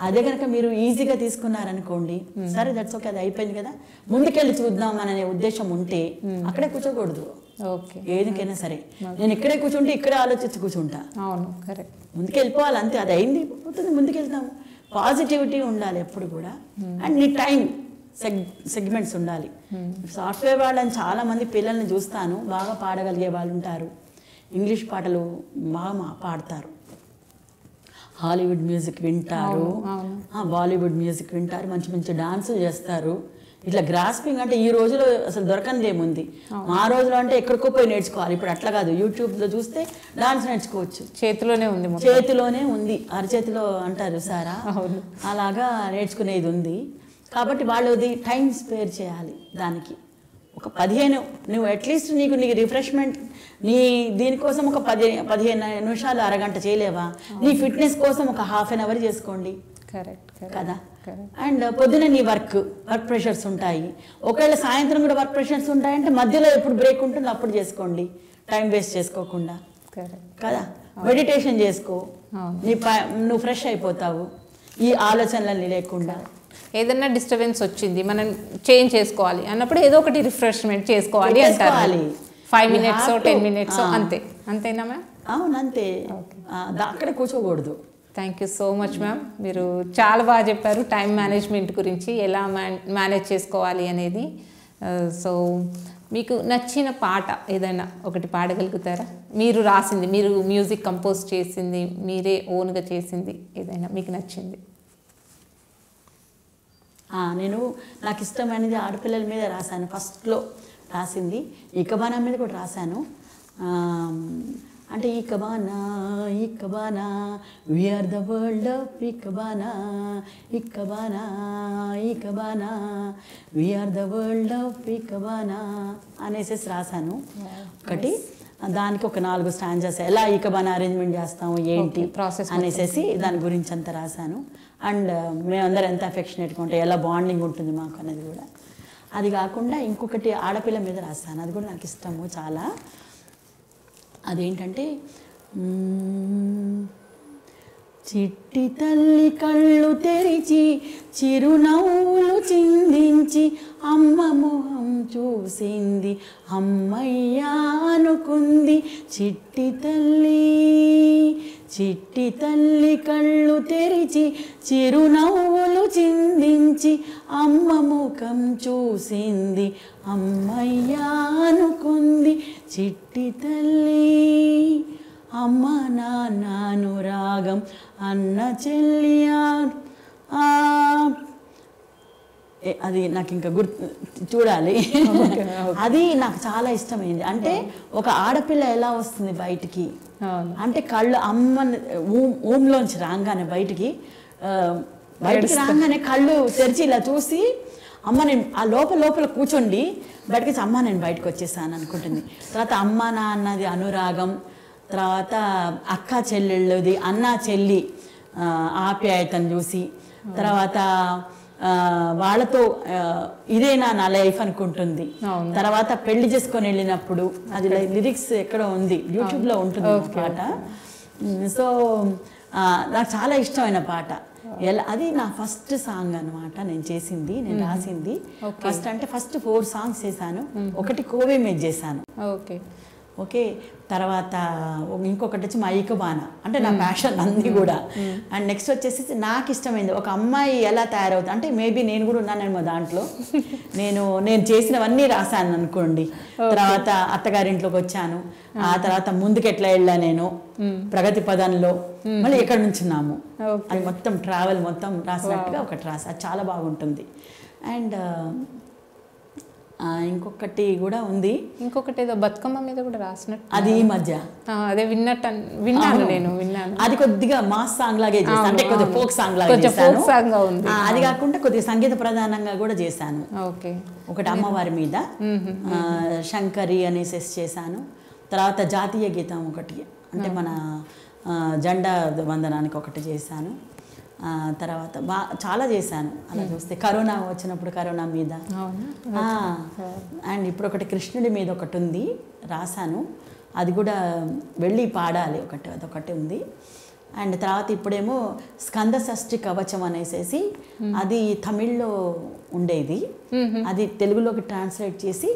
అదే కనుక మీరు ఈజీగా తీసుకున్నారనుకోండి, సరే దట్స్ ఓకే, అది అయిపోయింది కదా, ముందుకెళ్ళి చూద్దాం అనే ఉద్దేశం ఉంటే అక్కడే కూర్చోకూడదు. ఓకే, ఏదికైనా సరే నేను ఇక్కడే కూర్చుంటే ఇక్కడే ఆలోచించి కూర్చుంటా. అవును, కరెక్ట్. ముందుకు వెళ్ళిపోవాలి అంతే, అది అయింది పోతుంది, ముందుకెళ్తాము. పాజిటివిటీ ఉండాలి ఎప్పుడు కూడా. అండ్ నీ టైం సెగ్మెంట్స్ ఉండాలి. సాఫ్ట్వేర్ వాళ్ళని చాలామంది పిల్లల్ని చూస్తాను, బాగా పాడగలిగే వాళ్ళు ఉంటారు, ఇంగ్లీష్ పాటలు బాగా పాడతారు, హాలీవుడ్ మ్యూజిక్ వింటారు, బాలీవుడ్ మ్యూజిక్ వింటారు, మంచి మంచి డాన్సులు చేస్తారు. ఇట్లా గ్రాస్పింగ్ అంటే ఈ రోజులో అసలు దొరకనిది ఏముంది. మా రోజులో అంటే ఎక్కడికో పోయి నేర్చుకోవాలి. ఇప్పుడు అట్లా కాదు, యూట్యూబ్లో చూస్తే డాన్స్ నేర్చుకోవచ్చు, చేతిలోనే ఉంది, చేతిలోనే ఉంది, అరచేతిలో అంటారు సారా, అలాగా నేర్చుకునేది ఉంది. కాబట్టి వాళ్ళది టైం స్పేర్ చేయాలి దానికి. ఒక 15 నువ్వు అట్లీస్ట్ నీకు రిఫ్రెష్మెంట్ నీ దీనికోసం ఒక 15 నిమిషాలు అరగంట చేయలేవా? నీ ఫిట్నెస్ కోసం ఒక హాఫ్ అన్ అవర్ చేసుకోండి. కరెక్ట్ కదా. అండ్ పొద్దున నీ వర్క్ ప్రెషర్స్ ఉంటాయి, ఒకవేళ సాయంత్రం కూడా వర్క్ ప్రెషర్స్ ఉంటాయంటే మధ్యలో ఎప్పుడు బ్రేక్ ఉంటుందో అప్పుడు చేసుకోండి, టైం వేస్ట్ చేసుకోకుండా కదా. మెడిటేషన్ చేసుకో, నువ్వు ఫ్రెష్ అయిపోతావు ఈ ఆలోచనలన్నీ లేకుండా. ఏదన్నా డిస్టర్బెన్స్ వచ్చింది, మనం చేంజ్ చేసుకోవాలి అన్నప్పుడు ఏదో ఒకటి రిఫ్రెష్మెంట్ చేసుకోవాలి అంటారు. 5 minutes 10 minutes అంతే, అంతేనా మ్యామ్? అవును, అంతే, అక్కడ కూర్చోకూడదు. Thank you so much ma'am, మీరు చాలా బాగా చెప్పారు టైం మేనేజ్మెంట్ గురించి, ఎలా మేనేజ్ చేసుకోవాలి అనేది. సో మీకు నచ్చిన పాట ఏదైనా ఒకటి పాడగలుగుతారా? మీరు రాసింది, మీరు మ్యూజిక్ కంపోజ్ చేసింది, మీరే ఓన్గా చేసింది ఏదైనా మీకు నచ్చింది? నేను నాకు ఇష్టమైనది ఆడపిల్లల మీద రాశాను, ఫస్ట్లో రాసింది. ఇకబానా మీద కూడా రాశాను. అంటే ikebana ikebana we are the world of ikebana, ikebana ikebana we are the world of ikebana అనేసి రాశాను ఒకటి. దానికి ఒక 4 స్టాంజెస్, ఎలా ఇకబానా అరేంజ్మెంట్ చేస్తాము ఏంటి ప్రాసెస్ అనేసి దాని గురించి అంతా రాశాను. అండ్ మేమందరం ఎంత అఫెక్షనేట్గా ఉంటాం, ఎలా బాండింగ్ ఉంటుంది మాకు అనేది కూడా. అది కాకుండా ఇంకొకటి ఆడపిల్ల మీద రాశాను, అది కూడా నాకు ఇష్టము చాలా. అదేంటంటే, చిట్టి తల్లి కళ్ళు తెరిచి చిరునవ్వులు చిందించి అమ్మ మొహం చూసింది, అమ్మయ్యా అనుకుంది చిట్టి తల్లి. చిట్టి తల్లి కళ్ళు తెరిచి చిరునవ్వులు చిందించి అమ్మ ముఖం చూసింది, అమ్మయ్యా అనుకుంది చిట్టి తల్లి. అమ్మ నాన్నను రాగం అన్న చెల్లియా, అది నాకు ఇంకా గుర్తు చూడాలి. అది నాకు చాలా ఇష్టమైంది. అంటే ఒక ఆడపిల్ల ఎలా వస్తుంది బయటికి అంటే, కళ్ళు అమ్మ ఊమ్లోంచి రాగానే బయటికి రాగానే కళ్ళు తెరిచి ఇలా చూసి, అమ్మ నేను ఆ లోపల కూర్చోండి, బయటకి అమ్మ నేను బయటకు వచ్చేసాను అనుకుంటుంది. తర్వాత అమ్మ నాన్నది అనురాగం, తర్వాత అక్క చెల్లెళ్ళది అన్న చెల్లి ఆప్యాయతను చూసి, తర్వాత వాళ్ళతో ఇదేనా నా లైఫ్ అనుకుంటుంది. తర్వాత పెళ్లి చేసుకొని వెళ్ళినప్పుడు, అది లిరిక్స్ ఎక్కడో ఉంది, యూట్యూబ్లో ఉంటుంది పాట. సో నాకు చాలా ఇష్టమైన పాట. అది నా ఫస్ట్ సాంగ్ అనమాట, నేను చేసింది, నేను రాసింది. ఫస్ట్ అంటే ఫస్ట్ 4 సాంగ్స్ చేశాను. ఒకటి కోవే మీద చేశాను, ఓకే. తర్వాత ఇంకొకటి వచ్చి మా ఇకబానా, అంటే నా ప్యాషన్ అన్నీ కూడా. అండ్ నెక్స్ట్ వచ్చేసి నాకు ఇష్టమైంది, ఒక అమ్మాయి ఎలా తయారవుతుంది అంటే, మేబీ నేను కూడా ఉన్నానేమో దాంట్లో. నేను చేసినవన్నీ రాశాను అనుకోండి. తర్వాత అత్తగారింట్లోకి వచ్చాను, ఆ తర్వాత ముందుకు ఎట్లా వెళ్ళా నేను ప్రగతి పదంలో, మళ్ళీ ఎక్కడ నుంచున్నాము, అది మొత్తం ట్రావెల్ మొత్తం రాసినట్టుగా ఒకటి రాసా, అది చాలా బాగుంటుంది. అండ్ ఇంకొకటి కూడా ఉంది, ఇంకొకటి ఏదో బతుకమ్మ మీద కూడా రాసినట్టు, అది ఈ మధ్య అదే విన్నాను. అది కొద్దిగా మాస్ సాంగ్ లాగే చేశాను, అంటే కొద్దిగా ఫోక్ సాంగ్ లాగా చేశాను. అది కాకుండా కొద్దిగా సంగీత ప్రధానంగా కూడా చేశాను. ఒకటి అమ్మవారి మీద శంకరి అనేసి చేశాను. తర్వాత జాతీయ గీతం ఒకటి, అంటే మన జెండా వందనానికి ఒకటి చేశాను. తర్వాత చాలా చేశాను. అలా చూస్తే కరోనా వచ్చినప్పుడు కరోనా మీద, అండ్ ఇప్పుడు ఒకటి కృష్ణుడి మీద ఒకటి ఉంది రాశాను, అది కూడా వెళ్ళి పాడాలి అదొకటి ఉంది. అండ్ తర్వాత ఇప్పుడేమో స్కంద షష్ఠి కవచం అనేసి అది తమిళ్లో ఉండేది, అది తెలుగులోకి ట్రాన్స్లేట్ చేసి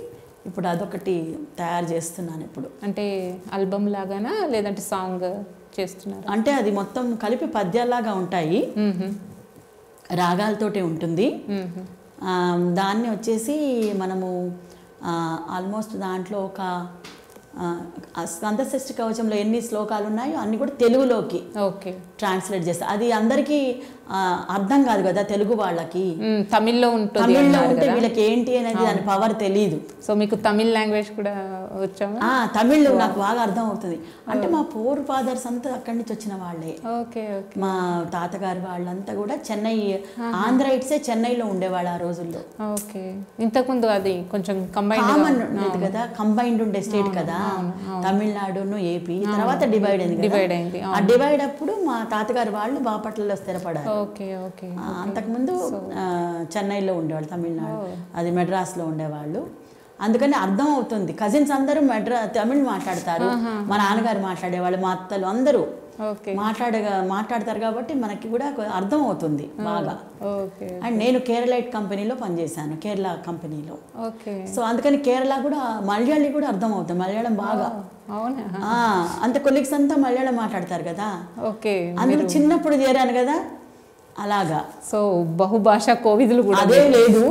ఇప్పుడు అదొకటి తయారు చేస్తున్నాను. ఇప్పుడు అంటే ఆల్బమ్ లాగానా లేదంటే సాంగ్ చేస్తున్నారు? అంటే అది మొత్తం కలిపి పద్యాల్లాగా ఉంటాయి, రాగాలతోటే ఉంటుంది. దాన్ని వచ్చేసి మనము ఆల్మోస్ట్ దాంట్లో ఒక స్కంద షష్ఠి కవచంలో ఎన్ని శ్లోకాలు ఉన్నాయో అన్ని కూడా తెలుగులోకి ట్రాన్స్లేట్ చేస్తా. అది అందరికీ అర్థం కాదు కదా తెలుగు వాళ్ళకి, తమిళ్లో ఉంటే వీళ్ళకి ఏంటి అనేది దాని పవర్ తెలియదు. సో మీకు తమిళ్ లాంగ్వేజ్ కూడా వచ్చాము? తమిళ్ నాకు బాగా అర్థం అవుతుంది. అంటే మా ఫోర్ ఫాదర్స్ అంతా అక్కడి నుంచి వచ్చిన వాళ్ళే. మా తాతగారు వాళ్ళంతా కూడా చెన్నై ఆంధ్రైట్సే చెన్నైలో ఉండేవాళ్ళు ఆ రోజుల్లో. ఇంతకుముందు అది కొంచెం కామన్ ఉండేది కదా, కంబైన్డ్ ఉండే స్టేట్ కదా తమిళనాడును ఏపీ. తర్వాత డివైడ్ అయింది. ఆ డివైడ్ అప్పుడు మా తాతగారు వాళ్ళు బాపట్లలో స్థిరపడారు. అంతకుముందు చెన్నైలో ఉండేవాళ్ళు, తమిళనాడు అది మెడ్రాస్లో ఉండేవాళ్ళు. అందుకని అర్థం అవుతుంది. కజిన్స్ అందరూ తమిళ్ మాట్లాడతారు, మా నాన్నగారు మాట్లాడేవాళ్ళు, మా అత్తలు అందరూ మాట్లాడతారు కాబట్టి మనకి కూడా అర్థం అవుతుంది బాగా. అండ్ నేను కేరళైట్ కంపెనీలో పనిచేశాను, కేరళ కంపెనీలో. సో అందుకని కేరళ కూడా మలయాళీ కూడా అర్థం అవుతుంది, మలయాళం బాగా. అంత కొలీగ్స్ అంతా మలయాళం మాట్లాడతారు కదా, అందులో చిన్నప్పుడు చేరాను కదా అలాగా. సో బహుభాషా కోవిదులు కూడా అదే లేదు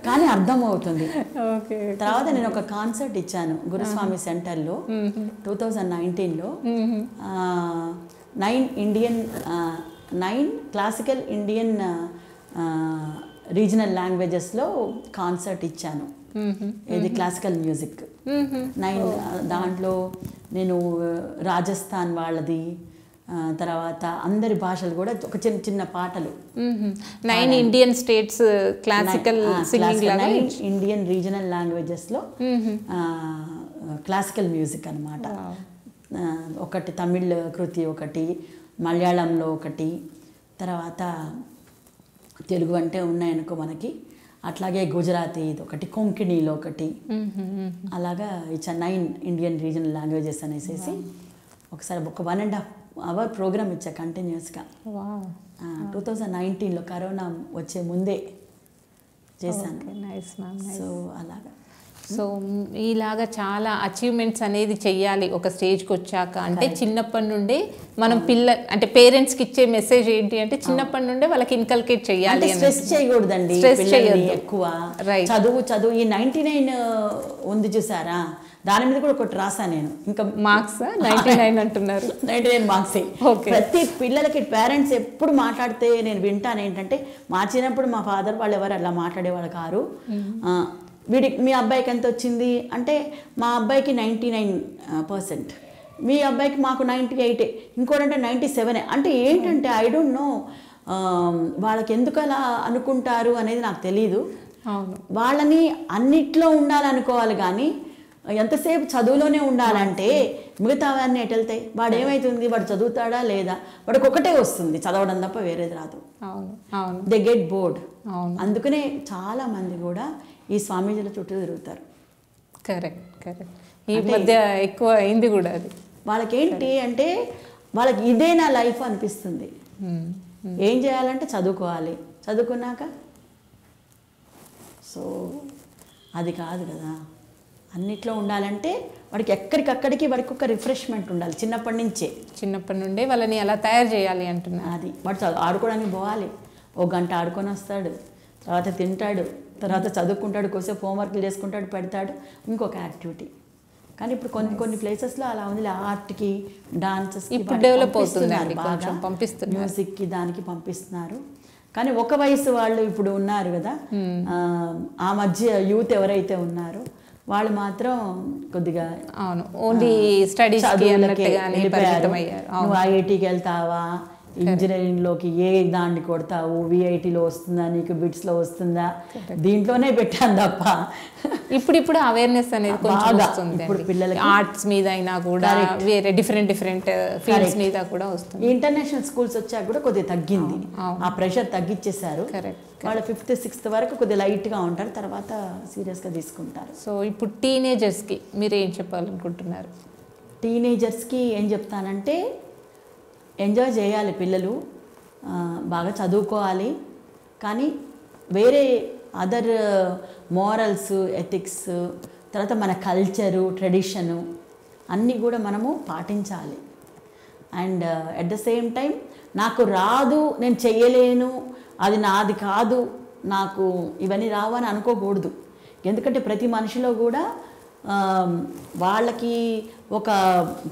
కానీ అర్థం అవుతుంది. తర్వాత నేను ఒక కాన్సర్ట్ ఇచ్చాను గురుస్వామి సెంటర్లో 2019లో. 9 క్లాసికల్ ఇండియన్ రీజనల్ లాంగ్వేజెస్లో కాన్సర్ట్ ఇచ్చాను. ఇది క్లాసికల్ మ్యూజిక్ 9. దాంట్లో నేను రాజస్థాన్ వాళ్ళది, తర్వాత అందరి భాషలు కూడా ఒక చిన్న చిన్న పాటలు. 9 ఇండియన్ స్టేట్స్ క్లాసికల్ సింగింగ్ లాగా, ఇండియన్ రీజనల్ లాంగ్వేజెస్లో క్లాసికల్ మ్యూజిక్ అన్నమాట. ఒకటి తమిళ్ కృతి, ఒకటి మలయాళంలో ఒకటి, తర్వాత తెలుగు అంటే ఉన్నాయనుకో మనకి, అట్లాగే గుజరాతీ ఒకటి, కొంకిణీలో ఒకటి, అలాగా ఇచ్చా 9 ఇండియన్ రీజనల్ లాంగ్వేజెస్ అనేసి ఒకసారి ఒక 1.5 అవర్ ప్రోగ్రామ్ ఇచ్చా కంటిన్యూస్గా. 2019లో కరోనా వచ్చే ముందే చేశాను. సో అలాగా. సో ఇలాగా చాలా అచీవ్మెంట్స్ అనేది చెయ్యాలి ఒక స్టేజ్కి వచ్చాక. అంటే చిన్నప్పటి నుండే మనం అంటే పేరెంట్స్కి ఇచ్చే మెసేజ్ ఏంటి అంటే చిన్నప్పటి నుండే వాళ్ళకి ఇన్కల్కేట్ చేయాలి. స్ట్రెస్ చేయకూడదండి, ఎక్కువ చదువు. ఈ 99 ఉంది చూసారా, దాని మీద కూడా ఒకటి రాసా నేను. ఇంకా మార్క్స్ 99 అంటున్నారు. 99 మార్క్స్. ప్రతి పిల్లలకి పేరెంట్స్ ఎప్పుడు మాట్లాడితే నేను వింటాను ఏంటంటే, మా చిన్నప్పుడు మా ఫాదర్ వాళ్ళు ఎవరు అలా మాట్లాడేవాళ్ళు కారు. మీ అబ్బాయికి ఎంత వచ్చింది అంటే, మా అబ్బాయికి 99%, మీ అబ్బాయికి మాకు 98, ఇంకోటంటే 97. అంటే ఏంటంటే ఐ డోంట్ నో వాళ్ళకి ఎందుకు అలా అనుకుంటారు అనేది నాకు తెలీదు. వాళ్ళని అన్నిట్లో ఉండాలనుకోవాలి కానీ ఎంతసేపు చదువులోనే ఉండాలంటే మిగతావన్నీ ఎటు వెళ్తాయి? వాడు ఏమవుతుంది, వాడు చదువుతాడా లేదా, వాడికి ఒకటే వస్తుంది చదవడం తప్ప వేరేది రాదు. They get bored. అందుకనే చాలా మంది కూడా ఈ స్వామీజీల చుట్టూ తిరుగుతారు. కరెక్ట్. ఈ మధ్య ఎక్కువ అయింది కూడా అది. వాళ్ళకేంటి అంటే వాళ్ళకి ఇదే నా లైఫ్ అనిపిస్తుంది. ఏం చేయాలంటే చదువుకోవాలి, చదువుకున్నాక సో అది కాదు కదా. అన్నిట్లో ఉండాలంటే వాడికి ఎక్కడికక్కడికి వాడికి ఒక రిఫ్రెష్మెంట్ ఉండాలి చిన్నప్పటి నుండే వాళ్ళని అలా తయారు చేయాలి అంటున్నారు. అది వాడు ఆడుకోవడానికి పోవాలి, 1 గంట ఆడుకొని వస్తాడు, తర్వాత తింటాడు, తర్వాత చదువుకుంటాడు, కొద్దిసేపు హోంవర్క్లు చేసుకుంటాడు, పెడతాడు, ఇంకొక యాక్టివిటీ. కానీ ఇప్పుడు కొన్ని ప్లేసెస్లో అలా ఉంది. ఆర్ట్కి, డాన్సెస్కి డెవలప్ అవుతుంది, బాగా మ్యూజిక్కి దానికి పంపిస్తున్నారు. కానీ ఒక వయసు వాళ్ళు ఇప్పుడు ఉన్నారు కదా, ఆ మధ్య యూత్ ఎవరైతే ఉన్నారో వాళ్ళు మాత్రం కొద్దిగా ఓన్లీ స్టడీస్ నువ్వు ఐఐటీకి వెళ్తావా, ఇంజనీరింగ్లోకి ఏ దాన్ని కొడతావు, విఐటీలో వస్తుందా నీకు, బిట్స్లో వస్తుందా, దీంట్లోనే పెట్టాను తప్ప ఇప్పుడు అవేర్నెస్ అనేది కొంచెం వస్తుంది ఇప్పుడు పిల్లలకి ఆర్ట్స్ మీద అయినా కూడా వేరే డిఫరెంట్ ఫీల్డ్స్ మీద కూడా వస్తుంది. ఇంటర్నేషనల్ స్కూల్స్ వచ్చాక కూడా కొద్దిగా తగ్గింది, ఆ ప్రెషర్ తగ్గించేశారు. వాళ్ళు 5th 6th వరకు కొద్దిగా లైట్గా ఉంటారు, తర్వాత సీరియస్గా తీసుకుంటారు. సో ఇప్పుడు టీనేజర్స్కి మీరు ఏం చెప్పాలనుకుంటున్నారు? టీనేజర్స్కి ఏం చెప్తానంటే ఎంజాయ్ చేయాలి పిల్లలు, బాగా చదువుకోవాలి, కానీ వేరే అదర్ మోరల్స్, ఎథిక్స్, తర్వాత మన కల్చరు, ట్రెడిషను అన్నీ కూడా మనము పాటించాలి. And at the same time నాకు రాదు, నేను చెయ్యలేను, అది నాది కాదు, నాకు ఇవన్నీ రావు అని అనుకోకూడదు. ఎందుకంటే ప్రతి మనిషిలో కూడా వాళ్ళకి ఒక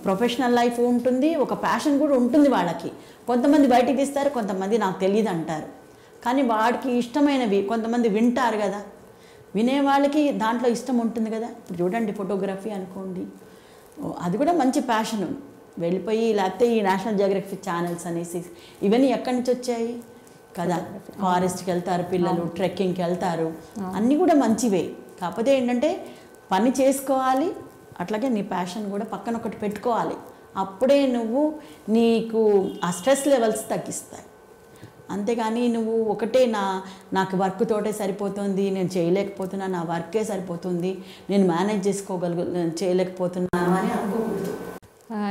ప్రొఫెషనల్ లైఫ్ ఉంటుంది, ఒక ప్యాషన్ కూడా ఉంటుంది వాళ్ళకి. కొంతమంది బయటికి తీస్తారు, కొంతమంది నాకు తెలియదు అంటారు. కానీ వాడికి ఇష్టమైనవి కొంతమంది వింటారు కదా, వినే వాళ్ళకి దాంట్లో ఇష్టం ఉంటుంది కదా. ఇప్పుడు చూడండి ఫోటోగ్రఫీ అనుకోండి, అది కూడా మంచి ప్యాషన్. వెళ్ళిపోయి లేకపోతే ఈ నేషనల్ జియోగ్రఫీ ఛానల్స్ అనేసి ఇవన్నీ ఎక్కడి నుంచి వచ్చాయి కదా. ఫారెస్ట్కి వెళ్తారు పిల్లలు, ట్రెక్కింగ్కి వెళ్తారు, అన్నీ కూడా మంచివే. కాకపోతే ఏంటంటే పని చేసుకోవాలి, అట్లాగే నీ ప్యాషన్ కూడా పక్కన ఒకటి పెట్టుకోవాలి. అప్పుడే నువ్వు నీకు ఆ స్ట్రెస్ లెవెల్స్ తగ్గిస్తాయి. అంతేగాని నువ్వు ఒకటే నాకు వర్క్ తోటే సరిపోతుంది, నేను చేయలేకపోతున్నా, నా వర్కే సరిపోతుంది, నేను మేనేజ్ చేయలేకపోతున్నాను అని అనుకోకూడదు.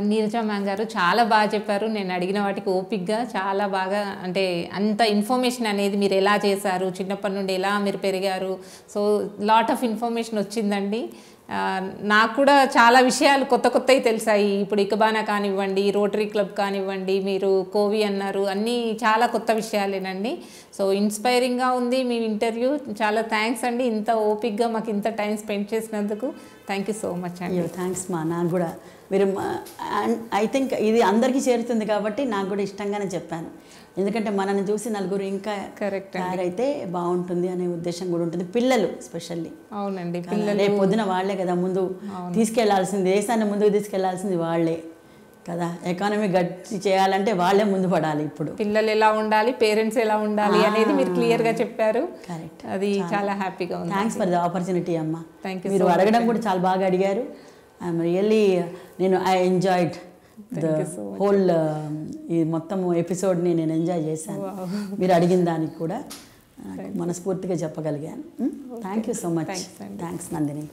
నీరజ మ్యామ్ గారు చాలా బాగా చెప్పారు. నేను అడిగిన వాటికి ఓపిక్గా చాలా బాగా, అంటే అంత ఇన్ఫర్మేషన్ అనేది మీరు ఎలా చేశారు, చిన్నప్పటి నుండి ఎలా మీరు పెరిగారు, సో లాట్ ఆఫ్ ఇన్ఫర్మేషన్ వచ్చిందండి. నాకు కూడా చాలా విషయాలు కొత్తవి తెలిసాయి. ఇప్పుడు ఇకబానా కానివ్వండి, రోటరీ క్లబ్ కానివ్వండి, మీరు కోవి అన్నారు, అన్నీ చాలా కొత్త విషయాలేనండి. సో ఇన్స్పైరింగ్గా ఉంది మీ ఇంటర్వ్యూ. చాలా థ్యాంక్స్ అండి, ఇంత ఓపిక్గా మాకు ఇంత టైం స్పెండ్ చేసినందుకు. థ్యాంక్ యూ సో మచ్ అండి. థ్యాంక్స్ మా, నాకు కూడా మీరు ఐ థింక్ ఇది అందరికీ చేరుతుంది కాబట్టి నాకు కూడా ఇష్టంగానే చెప్పాను. ఎందుకంటే మనల్ని చూసి నలుగురు ఇంకా తయారైతే బాగుంటుంది అనే ఉద్దేశం కూడా ఉంటుంది. పిల్లలు స్పెషల్లీ. అవునండి, రేపు పొద్దున వాళ్ళే కదా ముందు తీసుకెళ్లాల్సింది, దేశాన్ని ముందుకు తీసుకెళ్లాల్సింది వాళ్ళే కదా. ఎకానమీ గట్టి చేయాలంటే వాళ్ళే ముందు పడాలి. ఇప్పుడు పిల్లలు ఎలా ఉండాలి, పేరెంట్స్ ఎలా ఉండాలి అనేది మీరు క్లియర్గా చెప్పారు. కరెక్ట్, అది చాలా హ్యాపీగా ఉంది. థ్యాంక్స్ ఫర్ ద ఆపర్చునిటీ అమ్మ. Thank you. మీరు అడగడం కూడా చాలా బాగా అడిగారు. I'm really, I enjoyed the whole ఈ మొత్తం ఎపిసోడ్ని నేను ఎంజాయ్ చేశాను. మీరు అడిగిన దానికి కూడా మనస్ఫూర్తిగా చెప్పగలిగాను. Thank you so much. Thanks Nandini.